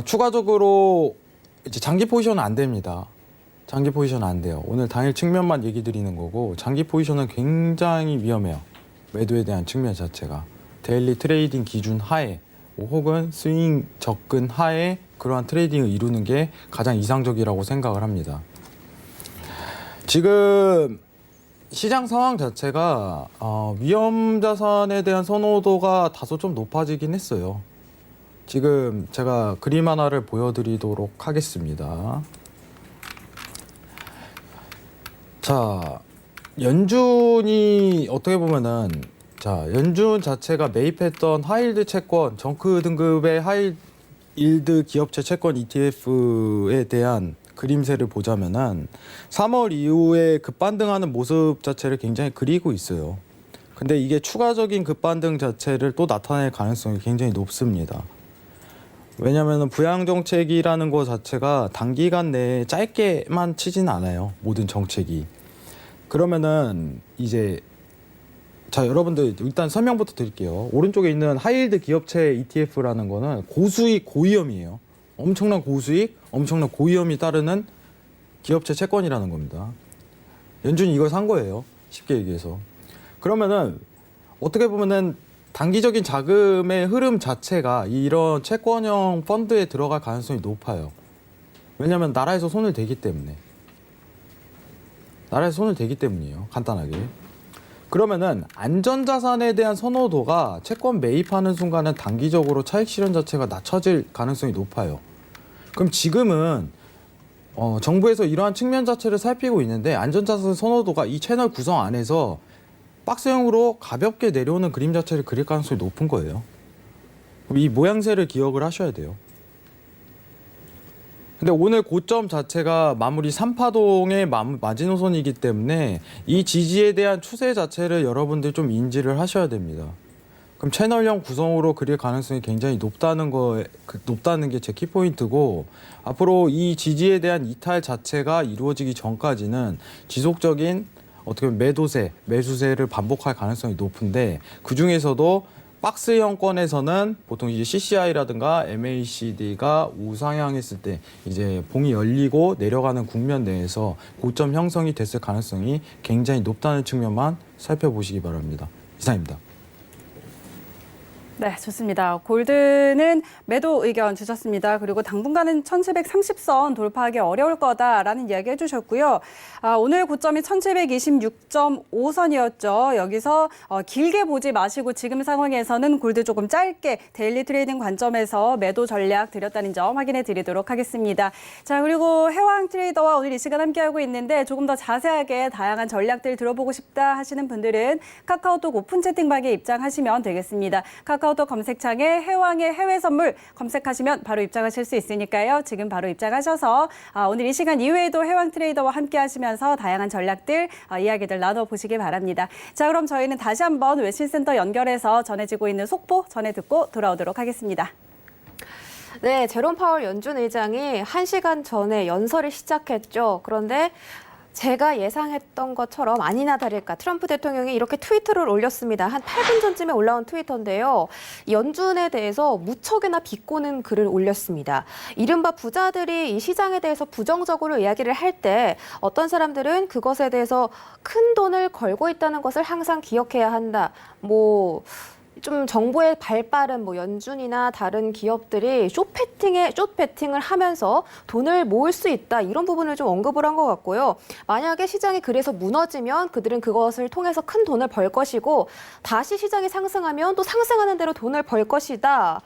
추가적으로 이제 장기 포지션은 안 됩니다. 장기 포지션은 안 돼요. 오늘 당일 측면만 얘기 드리는 거고, 장기 포지션은 굉장히 위험해요. 매도에 대한 측면 자체가. 데일리 트레이딩 기준 하에 혹은 스윙 접근 하에 그러한 트레이딩을 이루는 게 가장 이상적이라고 생각을 합니다. 지금 시장 상황 자체가 위험 자산에 대한 선호도가 다소 좀 높아지긴 했어요. 지금 제가 그림 하나를 보여드리도록 하겠습니다. 자, 연준이 어떻게 보면은 연준 자체가 매입했던 하이힐드 채권, 정크 등급의 하이힐드 기업체 채권 ETF에 대한 그림새를 보자면은 3월 이후에 급반등하는 모습 자체를 굉장히 그리고 있어요. 근데 이게 추가적인 급반등 자체를 또 나타낼 가능성이 굉장히 높습니다. 왜냐하면 부양 정책이라는 것 자체가 단기간 내에 짧게만 치진 않아요. 모든 정책이. 그러면은 이제 여러분들 일단 설명부터 드릴게요. 오른쪽에 있는 하이힐드 기업체 ETF라는 거는 고수익 고위험이에요. 엄청난 고수익, 엄청난 고위험이 따르는 기업체 채권이라는 겁니다. 연준이 이걸 산 거예요. 쉽게 얘기해서. 그러면은 어떻게 보면은 단기적인 자금의 흐름 자체가 이런 채권형 펀드에 들어갈 가능성이 높아요. 왜냐하면 나라에서 손을 대기 때문에. 나라에서 손을 대기 때문이에요. 간단하게. 그러면은 안전자산에 대한 선호도가 채권 매입하는 순간은 단기적으로 차익 실현 자체가 낮춰질 가능성이 높아요. 그럼 지금은 정부에서 이러한 측면 자체를 살피고 있는데 안전자산 선호도가 이 채널 구성 안에서 박스형으로 가볍게 내려오는 그림 자체를 그릴 가능성이 높은 거예요. 이 모양새를 기억을 하셔야 돼요. 근데 오늘 고점 자체가 마무리 3파동의 마지노선이기 때문에 이 지지에 대한 추세 자체를 여러분들 좀 인지를 하셔야 됩니다. 그럼 채널형 구성으로 그릴 가능성이 굉장히 높다는 게 제 키포인트고, 앞으로 이 지지에 대한 이탈 자체가 이루어지기 전까지는 지속적인 어떻게 보면 매수세를 반복할 가능성이 높은데, 그 중에서도 박스형권에서는 보통 이제 CCI라든가 MACD가 우상향했을 때 이제 봉이 열리고 내려가는 국면 내에서 고점 형성이 됐을 가능성이 굉장히 높다는 측면만 살펴보시기 바랍니다. 이상입니다. 네, 좋습니다. 골드는 매도 의견 주셨습니다. 그리고 당분간은 1730선 돌파하기 어려울 거다라는 이야기 해주셨고요. 오늘 고점이 1726.5선이었죠. 여기서 길게 보지 마시고 지금 상황에서는 골드 조금 짧게 데일리 트레이딩 관점에서 매도 전략 드렸다는 점 확인해 드리도록 하겠습니다. 자, 그리고 해왕 트레이더와 오늘 이 시간 함께하고 있는데 조금 더 자세하게 다양한 전략들 들어보고 싶다 하시는 분들은 카카오톡 오픈 채팅방에 입장하시면 되겠습니다. 카카오톡 검색창에 해왕의 해외 선물 검색하시면 바로 입장하실 수 있으니까요. 지금 바로 입장하셔서 오늘 이 시간 이외에도 해왕 트레이더와 함께 하시면서 다양한 전략들, 이야기들 나눠보시기 바랍니다. 자, 그럼 저희는 다시 한번 외신센터 연결해서 전해지고 있는 속보 전해 듣고 돌아오도록 하겠습니다. 네, 제롬 파월 연준 의장이 1시간 전에 연설을 시작했죠. 그런데 제가 예상했던 것처럼 아니나 다를까 트럼프 대통령이 이렇게 트위터를 올렸습니다. 한 8분 전쯤에 올라온 트위터인데요. 연준에 대해서 무척이나 비꼬는 글을 올렸습니다. 이른바 부자들이 이 시장에 대해서 부정적으로 이야기를 할 때 어떤 사람들은 그것에 대해서 큰 돈을 걸고 있다는 것을 항상 기억해야 한다. 좀 정부의 발빠른 연준이나 다른 기업들이 숏배팅을 하면서 돈을 모을 수 있다. 이런 부분을 좀 언급을 한 것 같고요. 만약에 시장이 그래서 무너지면 그들은 그것을 통해서 큰 돈을 벌 것이고 다시 시장이 상승하면 또 상승하는 대로 돈을 벌 것이다.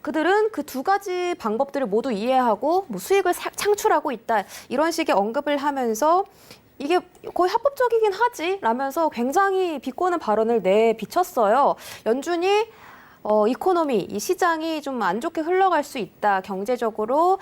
그들은 그 두 가지 방법들을 모두 이해하고 수익을 창출하고 있다. 이런 식의 언급을 하면서 이게 거의 합법적이긴 하지 라면서 굉장히 비꼬는 발언을 내비쳤어요. 연준이 이코노미, 이 시장이 좀 안 좋게 흘러갈 수 있다. 경제적으로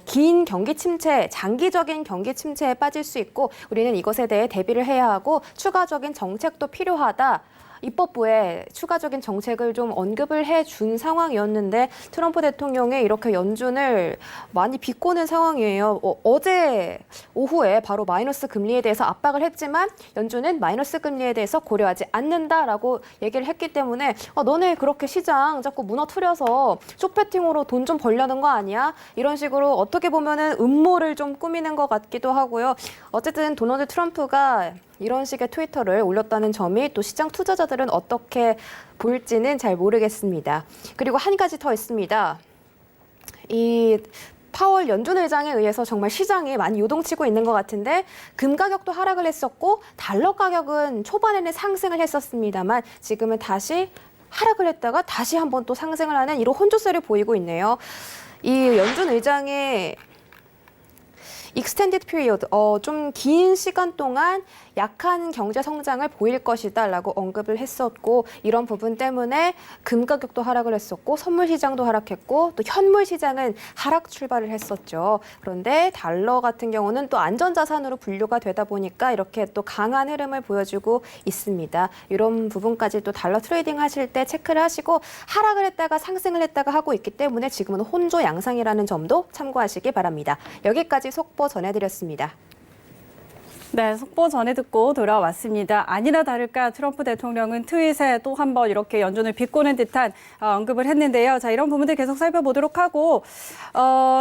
긴 경기 침체, 장기적인 경기 침체에 빠질 수 있고 우리는 이것에 대해 대비를 해야 하고 추가적인 정책도 필요하다. 입법부에 추가적인 정책을 좀 언급을 해준 상황이었는데 트럼프 대통령이 이렇게 연준을 많이 비꼬는 상황이에요. 어제 오후에 바로 마이너스 금리에 대해서 압박을 했지만 연준은 마이너스 금리에 대해서 고려하지 않는다라고 얘기를 했기 때문에 너네 그렇게 시장 자꾸 무너뜨려서 숏배팅으로 돈 좀 벌려는 거 아니야? 이런 식으로 어떻게 보면은 음모를 좀 꾸미는 것 같기도 하고요. 어쨌든 도널드 트럼프가 이런 식의 트위터를 올렸다는 점이 또 시장 투자자들은 어떻게 볼지는 잘 모르겠습니다. 그리고 한 가지 더 있습니다. 이 파월 연준 의장에 의해서 정말 시장이 많이 요동치고 있는 것 같은데 금 가격도 하락을 했었고 달러 가격은 초반에는 상승을 했었습니다만 지금은 다시 하락을 했다가 다시 한번 또 상승을 하는 이런 혼조세를 보이고 있네요. 이 연준 의장의 extended period, 좀 긴 시간 동안 약한 경제 성장을 보일 것이다라고 언급을 했었고 이런 부분 때문에 금 가격도 하락을 했었고 선물 시장도 하락했고 또 현물 시장은 하락 출발을 했었죠. 그런데 달러 같은 경우는 또 안전자산으로 분류가 되다 보니까 이렇게 또 강한 흐름을 보여주고 있습니다. 이런 부분까지 또 달러 트레이딩 하실 때 체크를 하시고 하락을 했다가 상승을 했다가 하고 있기 때문에 지금은 혼조 양상이라는 점도 참고하시기 바랍니다. 여기까지 속보 전해드렸습니다. 네, 속보 전해 듣고 돌아왔습니다. 아니나 다를까 트럼프 대통령은 트윗에 또 한 번 이렇게 연준을 비꼬는 듯한 언급을 했는데요. 자, 이런 부분들 계속 살펴보도록 하고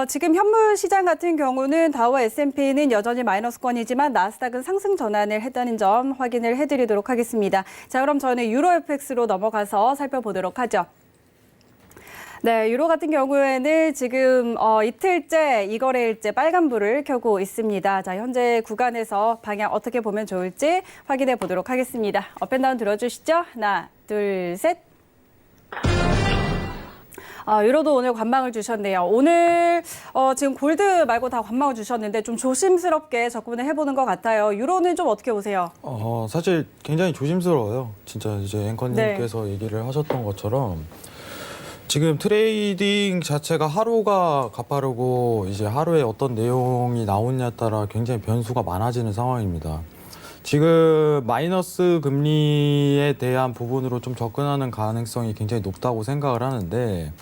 지금 현물 시장 같은 경우는 다우와 S&P는 여전히 마이너스권이지만 나스닥은 상승 전환을 했다는 점 확인을 해드리도록 하겠습니다. 자, 그럼 저는 유로 FX로 넘어가서 살펴보도록 하죠. 네, 유로 같은 경우에는 지금 이틀째, 이거래일째 빨간불을 켜고 있습니다. 자, 현재 구간에서 방향 어떻게 보면 좋을지 확인해 보도록 하겠습니다. 업앤다운 들어주시죠. 하나, 둘, 셋. 유로도 오늘 관망을 주셨네요. 오늘 지금 골드 말고 다 관망을 주셨는데 좀 조심스럽게 접근을 해보는 것 같아요. 유로는 좀 어떻게 보세요? 사실 굉장히 조심스러워요. 진짜 이제 앵커님께서 얘기를 하셨던 것처럼 지금 트레이딩 자체가 하루가 가파르고 이제 하루에 어떤 내용이 나오냐에 따라 굉장히 변수가 많아지는 상황입니다. 지금 마이너스 금리에 대한 부분으로 좀 접근하는 가능성이 굉장히 높다고 생각을 하는데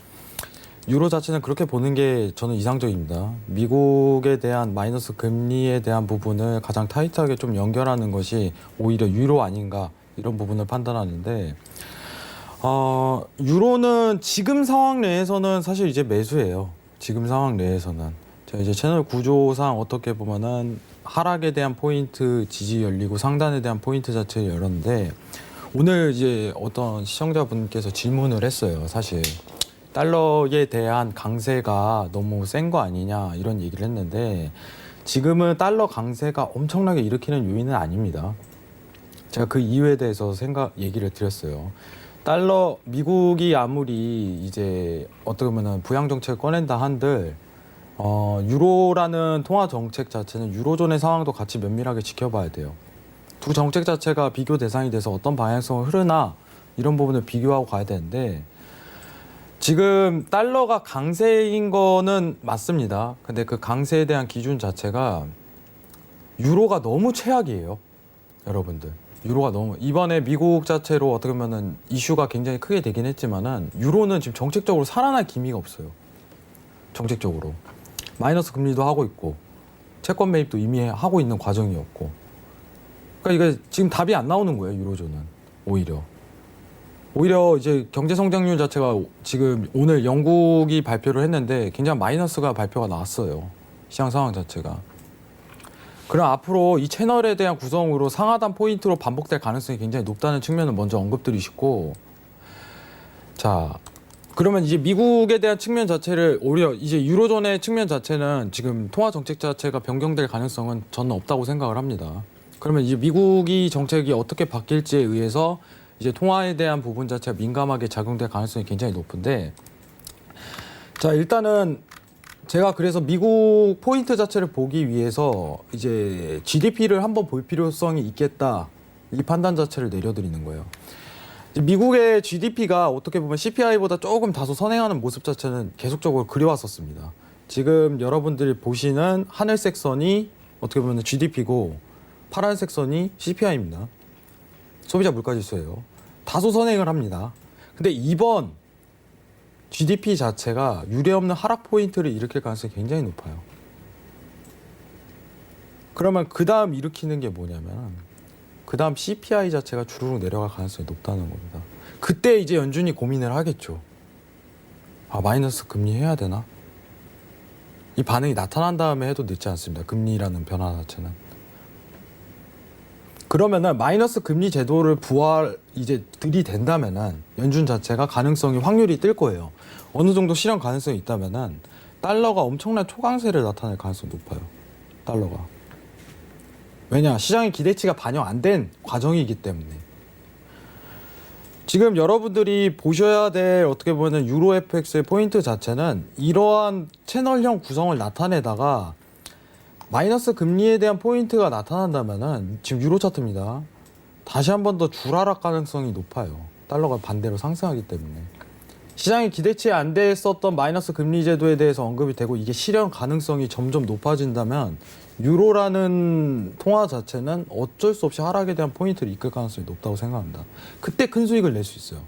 유로 자체는 그렇게 보는 게 저는 이상적입니다. 미국에 대한 마이너스 금리에 대한 부분을 가장 타이트하게 좀 연결하는 것이 오히려 유로 아닌가 이런 부분을 판단하는데 유로는 지금 상황 내에서는 사실 이제 매수예요. 지금 상황 내에서는. 자, 이제 채널 구조상 어떻게 보면은 하락에 대한 포인트 지지 열리고 상단에 대한 포인트 자체 열었는데 오늘 이제 어떤 시청자분께서 질문을 했어요. 사실 달러에 대한 강세가 너무 센 거 아니냐 이런 얘기를 했는데 지금은 달러 강세가 엄청나게 일으키는 요인은 아닙니다. 제가 그 이유에 대해서 얘기를 드렸어요. 미국이 아무리 이제 어떻게 보면 부양 정책을 꺼낸다 한들 유로라는 통화 정책 자체는 유로존의 상황도 같이 면밀하게 지켜봐야 돼요. 두 정책 자체가 비교 대상이 돼서 어떤 방향성을 흐르나 이런 부분을 비교하고 가야 되는데 지금 달러가 강세인 거는 맞습니다. 근데 그 강세에 대한 기준 자체가 유로가 너무 최악이에요. 여러분들. 유로가 너무 이번에 미국 자체로 어떻게 보면은 이슈가 굉장히 크게 되긴 했지만은 유로는 지금 정책적으로 살아날 기미가 없어요. 정책적으로 마이너스 금리도 하고 있고 채권 매입도 이미 하고 있는 과정이었고 그러니까 이게 지금 답이 안 나오는 거예요. 유로존은 오히려 이제 경제 성장률 자체가 지금 오늘 영국이 발표를 했는데 굉장히 마이너스가 발표가 나왔어요. 시장 상황 자체가. 그럼 앞으로 이 채널에 대한 구성으로 상하단 포인트로 반복될 가능성이 굉장히 높다는 측면을 먼저 언급드리시고 자 그러면 이제 미국에 대한 측면 자체를 오히려 이제 유로존의 측면 자체는 지금 통화 정책 자체가 변경될 가능성은 저는 없다고 생각을 합니다. 그러면 이제 미국이 정책이 어떻게 바뀔지에 의해서 이제 통화에 대한 부분 자체가 민감하게 작용될 가능성이 굉장히 높은데 자 일단은 제가 그래서 미국 포인트 자체를 보기 위해서 이제 GDP를 한번 볼 필요성이 있겠다 이 판단 자체를 내려드리는 거예요. 미국의 GDP가 어떻게 보면 CPI보다 조금 다소 선행하는 모습 자체는 계속적으로 그려왔었습니다. 지금 여러분들이 보시는 하늘색 선이 어떻게 보면 GDP고 파란색 선이 CPI입니다. 소비자 물가지수예요. 다소 선행을 합니다. 근데 이번 GDP 자체가 유례없는 하락 포인트를 일으킬 가능성이 굉장히 높아요. 그러면 그 다음 일으키는 게 뭐냐면 그 다음 CPI 자체가 주르륵 내려갈 가능성이 높다는 겁니다. 그때 이제 연준이 고민을 하겠죠. 마이너스 금리 해야 되나? 이 반응이 나타난 다음에 해도 늦지 않습니다. 금리라는 변화 자체는. 그러면은 마이너스 금리 제도를 이제 들이댄다면은 연준 자체가 가능성이 확률이 뜰 거예요. 어느 정도 실현 가능성이 있다면은 달러가 엄청난 초강세를 나타낼 가능성이 높아요. 달러가. 왜냐? 시장의 기대치가 반영 안 된 과정이기 때문에. 지금 여러분들이 보셔야 될 어떻게 보면 유로 FX의 포인트 자체는 이러한 채널형 구성을 나타내다가 마이너스 금리에 대한 포인트가 나타난다면은 지금 유로 차트입니다. 다시 한 번 더 줄하락 가능성이 높아요. 달러가 반대로 상승하기 때문에. 시장의 기대치에 안 됐었던 마이너스 금리 제도에 대해서 언급이 되고 이게 실현 가능성이 점점 높아진다면 유로라는 통화 자체는 어쩔 수 없이 하락에 대한 포인트를 이끌 가능성이 높다고 생각합니다. 그때 큰 수익을 낼 수 있어요.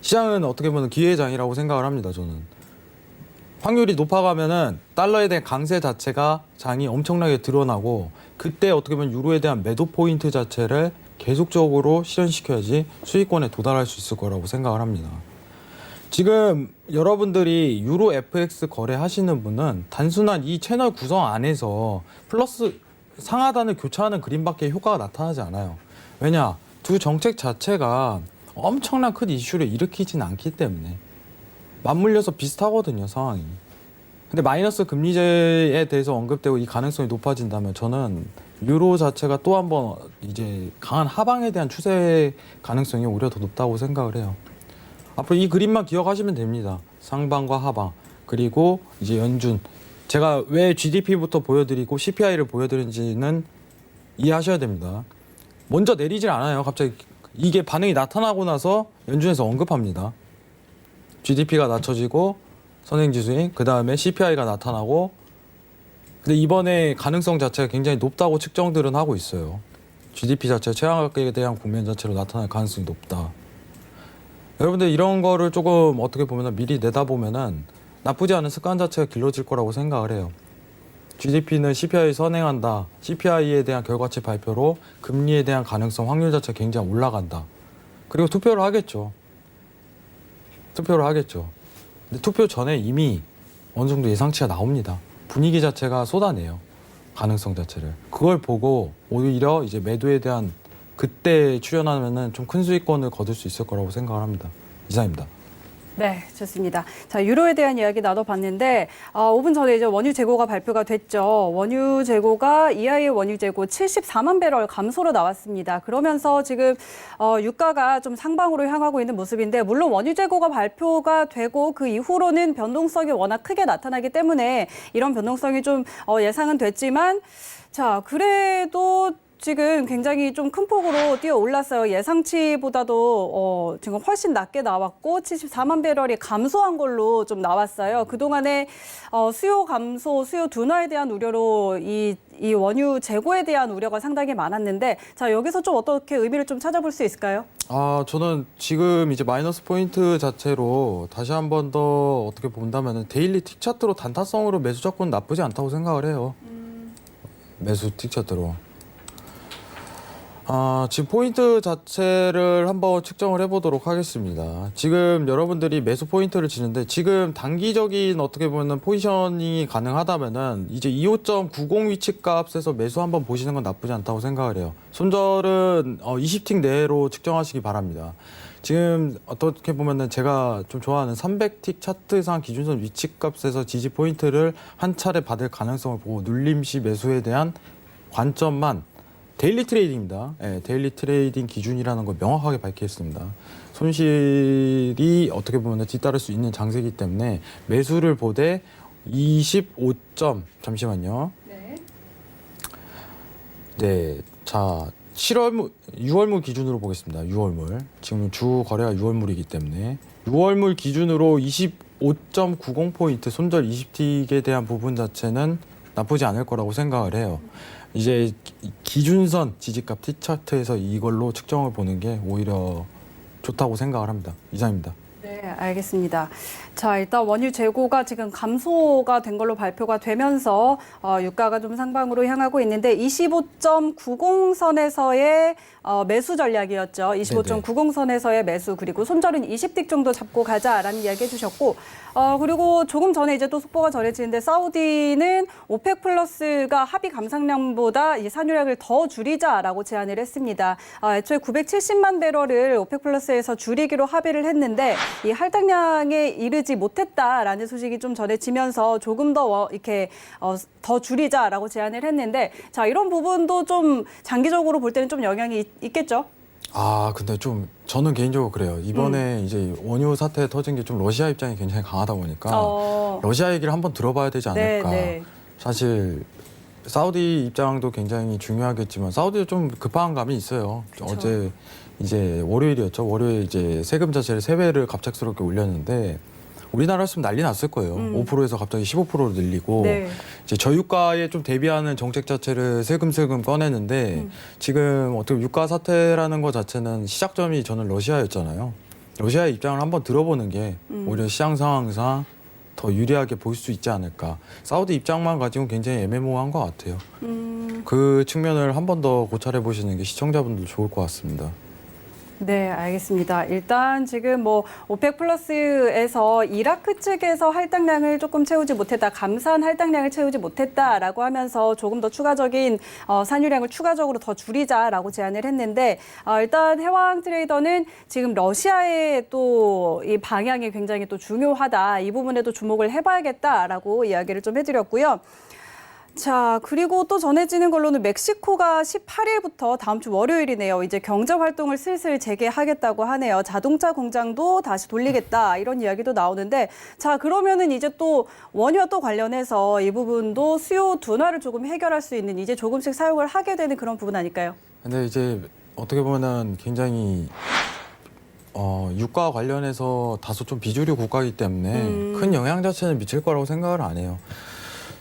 시장은 어떻게 보면 기회장이라고 생각을 합니다. 저는. 확률이 높아가면은 달러에 대한 강세 자체가 장이 엄청나게 드러나고 그때 어떻게 보면 유로에 대한 매도 포인트 자체를 계속적으로 실현시켜야지 수익권에 도달할 수 있을 거라고 생각을 합니다. 지금 여러분들이 유로 FX 거래하시는 분은 단순한 이 채널 구성 안에서 플러스 상하단을 교차하는 그림밖에 효과가 나타나지 않아요. 왜냐? 두 정책 자체가 엄청난 큰 이슈를 일으키진 않기 때문에 맞물려서 비슷하거든요, 상황이. 근데 마이너스 금리제에 대해서 언급되고 이 가능성이 높아진다면 저는 유로 자체가 또 한 번 이제 강한 하방에 대한 추세 가능성이 오히려 더 높다고 생각을 해요. 앞으로 이 그림만 기억하시면 됩니다. 상방과 하방. 그리고 이제 연준. 제가 왜 GDP부터 보여드리고 CPI를 보여드리는지는 이해하셔야 됩니다. 먼저 내리질 않아요. 갑자기 이게 반응이 나타나고 나서 연준에서 언급합니다. GDP가 낮춰지고 선행지수인 그 다음에 CPI가 나타나고 근데 이번에 가능성 자체가 굉장히 높다고 측정들은 하고 있어요. GDP 자체가 최악에 대한 국면 자체로 나타날 가능성이 높다. 여러분들 이런 거를 조금 어떻게 보면 미리 내다보면은 나쁘지 않은 습관 자체가 길러질 거라고 생각을 해요. GDP는 CPI 선행한다. CPI에 대한 결과치 발표로 금리에 대한 가능성 확률 자체가 굉장히 올라간다. 그리고 투표를 하겠죠. 근데 투표 전에 이미 어느 정도 예상치가 나옵니다. 분위기 자체가 쏟아내요. 가능성 자체를. 그걸 보고 오히려 이제 매도에 대한 그때 출연하면은 좀 큰 수익권을 거둘 수 있을 거라고 생각을 합니다. 이상입니다. 네, 좋습니다. 자, 유로에 대한 이야기 나눠봤는데 5분 전에 이제 원유 재고가 발표가 됐죠. 원유 재고가 EIA 원유 재고 74만 배럴 감소로 나왔습니다. 그러면서 지금 유가가 좀 상방으로 향하고 있는 모습인데 물론 원유 재고가 발표가 되고 그 이후로는 변동성이 워낙 크게 나타나기 때문에 이런 변동성이 좀 예상은 됐지만 자, 그래도 지금 굉장히 좀 큰 폭으로 뛰어 올랐어요. 예상치보다도 지금 훨씬 낮게 나왔고 74만 배럴이 감소한 걸로 좀 나왔어요. 그동안에 수요 감소, 수요 둔화에 대한 우려로 이 원유 재고에 대한 우려가 상당히 많았는데 자, 여기서 좀 어떻게 의미를 좀 찾아볼 수 있을까요? 저는 지금 이제 마이너스 포인트 자체로 다시 한 번 더 어떻게 본다면은 데일리 틱 차트로 단타성으로 매수 접근 나쁘지 않다고 생각을 해요. 매수 틱 차트로. 지금 포인트 자체를 한번 측정을 해보도록 하겠습니다. 지금 여러분들이 매수 포인트를 치는데 지금 단기적인 어떻게 보면 포지셔닝이 가능하다면은 이제 25.90 위치 값에서 매수 한번 보시는 건 나쁘지 않다고 생각을 해요. 손절은 20틱 내로 측정하시기 바랍니다. 지금 어떻게 보면은 제가 좀 좋아하는 300틱 차트상 기준선 위치 값에서 지지 포인트를 한 차례 받을 가능성을 보고 눌림시 매수에 대한 관점만 데일리 트레이딩입니다. 네, 데일리 트레이딩 기준이라는 걸 명확하게 밝혔습니다. 손실이 어떻게 보면 뒤따를 수 있는 장세이기 때문에 매수를 보되 25점 잠시만요. 네, 자 6월물 기준으로 보겠습니다. 6월물 지금 주 거래가 6월물이기 때문에 6월물 기준으로 25.90 포인트 손절 20틱에 대한 부분 자체는 나쁘지 않을 거라고 생각을 해요. 이제 기준선 지지값 T차트에서 이걸로 측정을 보는 게 오히려 좋다고 생각을 합니다. 이상입니다. 네, 알겠습니다. 자, 일단 원유 재고가 지금 감소가 된 걸로 발표가 되면서 유가가 좀 상방으로 향하고 있는데 25.90선에서의 매수 전략이었죠. 25.90선에서의 매수 그리고 손절은 20틱 정도 잡고 가자라는 이야기 해주셨고 그리고 조금 전에 이제 또 속보가 전해지는데 사우디는 오펙 플러스가 합의 감산량보다 이 산유량을 더 줄이자라고 제안을 했습니다. 애초에 970만 배럴을 오펙 플러스에서 줄이기로 합의를 했는데 이 할당량에 이르지 못했다라는 소식이 좀 전해지면서 조금 더 이렇게 더 줄이자라고 제안을 했는데 자, 이런 부분도 좀 장기적으로 볼 때는 좀 영향이 있겠죠? 근데 좀 저는 개인적으로 그래요. 이번에 이제 원유 사태 터진 게 좀 러시아 입장이 굉장히 강하다 보니까 러시아 얘기를 한번 들어봐야 되지 않을까. 네. 사실 사우디 입장도 굉장히 중요하겠지만 사우디도 좀 급한 감이 있어요. 그쵸. 어제 이제 월요일이었죠. 월요일 이제 세금 자체를 3배를 갑작스럽게 올렸는데 우리나라였으면 난리 났을 거예요. 5%에서 갑자기 15%로 늘리고 네. 이제 저유가에 좀 대비하는 정책 자체를 슬금슬금 꺼내는데 지금 어떻게 유가 사태라는 것 자체는 시작점이 저는 러시아였잖아요. 러시아의 입장을 한번 들어보는 게 오히려 시장 상황상 더 유리하게 보일 수 있지 않을까. 사우디 입장만 가지고는 굉장히 애매모호한 것 같아요. 그 측면을 한 번 더 고찰해 보시는 게 시청자분들 좋을 것 같습니다. 네, 알겠습니다. 일단 지금 뭐 오펙 플러스에서 이라크 측에서 할당량을 조금 채우지 못했다, 감산 할당량을 채우지 못했다라고 하면서 조금 더 추가적인 산유량을 추가적으로 더 줄이자라고 제안을 했는데 일단 해왕 트레이더는 지금 러시아의 또 이 방향이 굉장히 또 중요하다, 이 부분에도 주목을 해봐야겠다라고 이야기를 좀 해드렸고요. 자, 그리고 또 전해지는 걸로는 멕시코가 18일부터 다음 주 월요일이네요. 이제 경제 활동을 슬슬 재개하겠다고 하네요. 자동차 공장도 다시 돌리겠다, 이런 이야기도 나오는데, 자, 그러면은 이제 또 원유와 또 관련해서 이 부분도 수요 둔화를 조금 해결할 수 있는, 이제 조금씩 사용을 하게 되는 그런 부분 아닐까요? 근데 이제 어떻게 보면은 굉장히 유가 관련해서 다소 좀 비주류 국가이기 때문에 큰 영향 자체는 미칠 거라고 생각을 안 해요.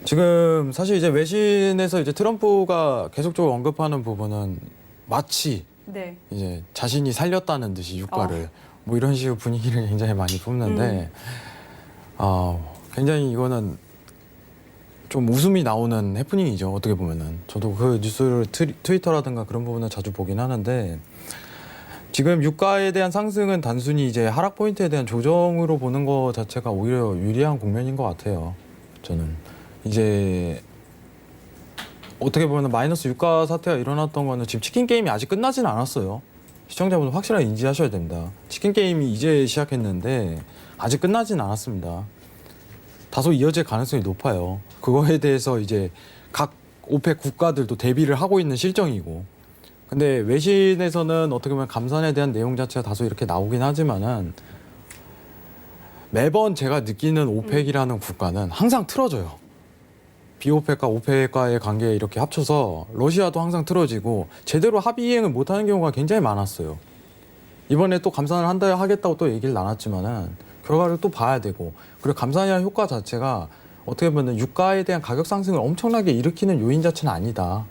지금 사실 이제 외신에서 이제 트럼프가 계속적으로 언급하는 부분은 마치 네. 이제 자신이 살렸다는 듯이 유가를 뭐 이런 식의 분위기를 굉장히 많이 뿜는데 굉장히 이거는 좀 웃음이 나오는 해프닝이죠. 어떻게 보면은 저도 그 뉴스를 트위터라든가 그런 부분을 자주 보긴 하는데 지금 유가에 대한 상승은 단순히 이제 하락 포인트에 대한 조정으로 보는 것 자체가 오히려 유리한 국면인 것 같아요. 저는. 이제 어떻게 보면 마이너스 유가 사태가 일어났던 거는 지금 치킨 게임이 아직 끝나진 않았어요. 시청자분들 확실하게 인지하셔야 됩니다. 치킨 게임이 이제 시작했는데 아직 끝나진 않았습니다. 다소 이어질 가능성이 높아요. 그거에 대해서 이제 각 오펙 국가들도 대비를 하고 있는 실정이고. 근데 외신에서는 어떻게 보면 감산에 대한 내용 자체가 다소 이렇게 나오긴 하지만은 매번 제가 느끼는 오펙이라는 국가는 항상 틀어져요. 비오펙과 오펙과의 관계에 이렇게 합쳐서 러시아도 항상 틀어지고 제대로 합의 이행을 못하는 경우가 굉장히 많았어요. 이번에 또 감산을 하겠다고 또 얘기를 나눴지만은 결과를 또 봐야 되고, 그리고 감산이라는 효과 자체가 어떻게 보면 유가에 대한 가격 상승을 엄청나게 일으키는 요인 자체는 아니다.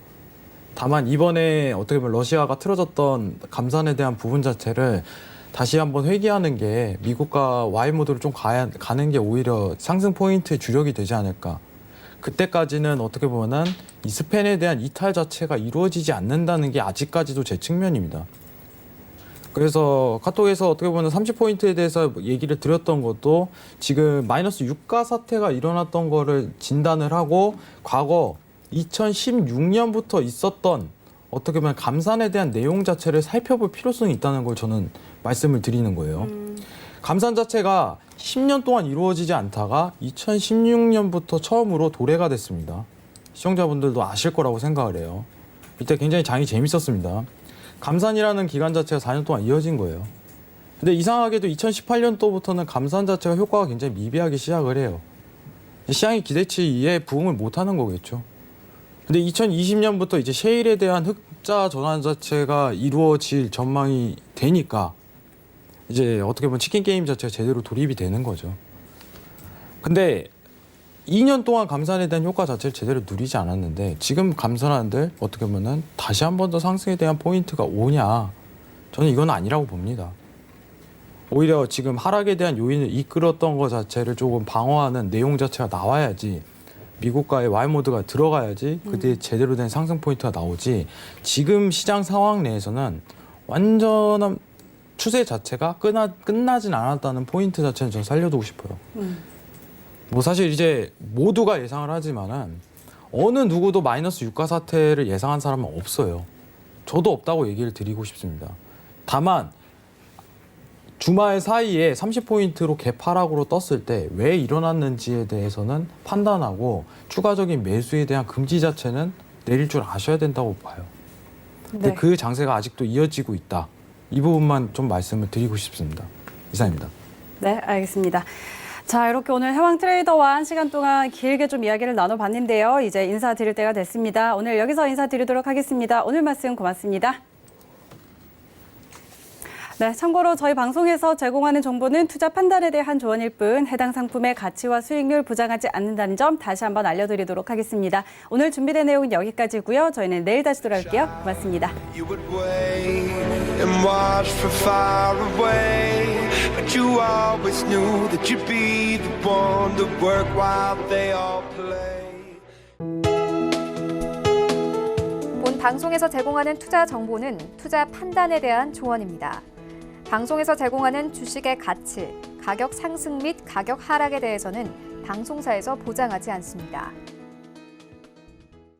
다만 이번에 어떻게 보면 러시아가 틀어졌던 감산에 대한 부분 자체를 다시 한번 회귀하는 게 미국과 Y 모드로 좀 가는 게 오히려 상승 포인트의 주력이 되지 않을까. 그때까지는 어떻게 보면은 이 스팬에 대한 이탈 자체가 이루어지지 않는다는 게 아직까지도 제 측면입니다. 그래서 카톡에서 어떻게 보면 30포인트에 대해서 얘기를 드렸던 것도 지금 마이너스 유가 사태가 일어났던 거를 진단을 하고 과거 2016년부터 있었던 어떻게 보면 감산에 대한 내용 자체를 살펴볼 필요성이 있다는 걸 저는 말씀을 드리는 거예요. 감산 자체가 10년 동안 이루어지지 않다가 2016년부터 처음으로 도래가 됐습니다. 시청자분들도 아실 거라고 생각을 해요. 이때 굉장히 장이 재밌었습니다. 감산이라는 기간 자체가 4년 동안 이어진 거예요. 근데 이상하게도 2018년도부터는 감산 자체가 효과가 굉장히 미비하게 시작을 해요. 시장의 기대치에 부응을 못하는 거겠죠. 근데 2020년부터 이제 셰일에 대한 흑자 전환 자체가 이루어질 전망이 되니까 이제 어떻게 보면 치킨 게임 자체가 제대로 돌입이 되는 거죠. 근데 2년 동안 감산에 대한 효과 자체를 제대로 누리지 않았는데 지금 감산한들 어떻게 보면은 다시 한 번 더 상승에 대한 포인트가 오냐? 저는 이건 아니라고 봅니다. 오히려 지금 하락에 대한 요인을 이끌었던 것 자체를 조금 방어하는 내용 자체가 나와야지, 미국과의 Y모드가 들어가야지 그때 제대로 된 상승 포인트가 나오지, 지금 시장 상황 내에서는 완전한 추세 자체가 끝나진 않았다는 포인트 자체는 좀 살려두고 싶어요. 뭐 사실 이제 모두가 예상을 하지만은 어느 누구도 마이너스 유가 사태를 예상한 사람은 없어요. 저도 없다고 얘기를 드리고 싶습니다. 다만 주말 사이에 30포인트로 갭 하락으로 떴을 때 왜 일어났는지에 대해서는 판단하고 추가적인 매수에 대한 금지 자체는 내릴 줄 아셔야 된다고 봐요. 근데 네. 그 장세가 아직도 이어지고 있다. 이 부분만 좀 말씀을 드리고 싶습니다. 이상입니다. 네, 알겠습니다. 자, 이렇게 오늘 해왕 트레이더와 1시간 동안 길게 좀 이야기를 나눠봤는데요. 이제 인사드릴 때가 됐습니다. 오늘 여기서 인사드리도록 하겠습니다. 오늘 말씀 고맙습니다. 네, 참고로 저희 방송에서 제공하는 정보는 투자 판단에 대한 조언일 뿐 해당 상품의 가치와 수익률 보장하지 않는다는 점 다시 한번 알려드리도록 하겠습니다. 오늘 준비된 내용은 여기까지고요. 저희는 내일 다시 돌아올게요. 고맙습니다. You would wait and watch from far away, but you always knew that you'd be the one to work while they all play. 본 방송에서 제공하는 투자 정보는 투자 판단에 대한 조언입니다. 방송에서 제공하는 주식의 가치, 가격 상승 및 가격 하락에 대해서는 방송사에서 보장하지 않습니다.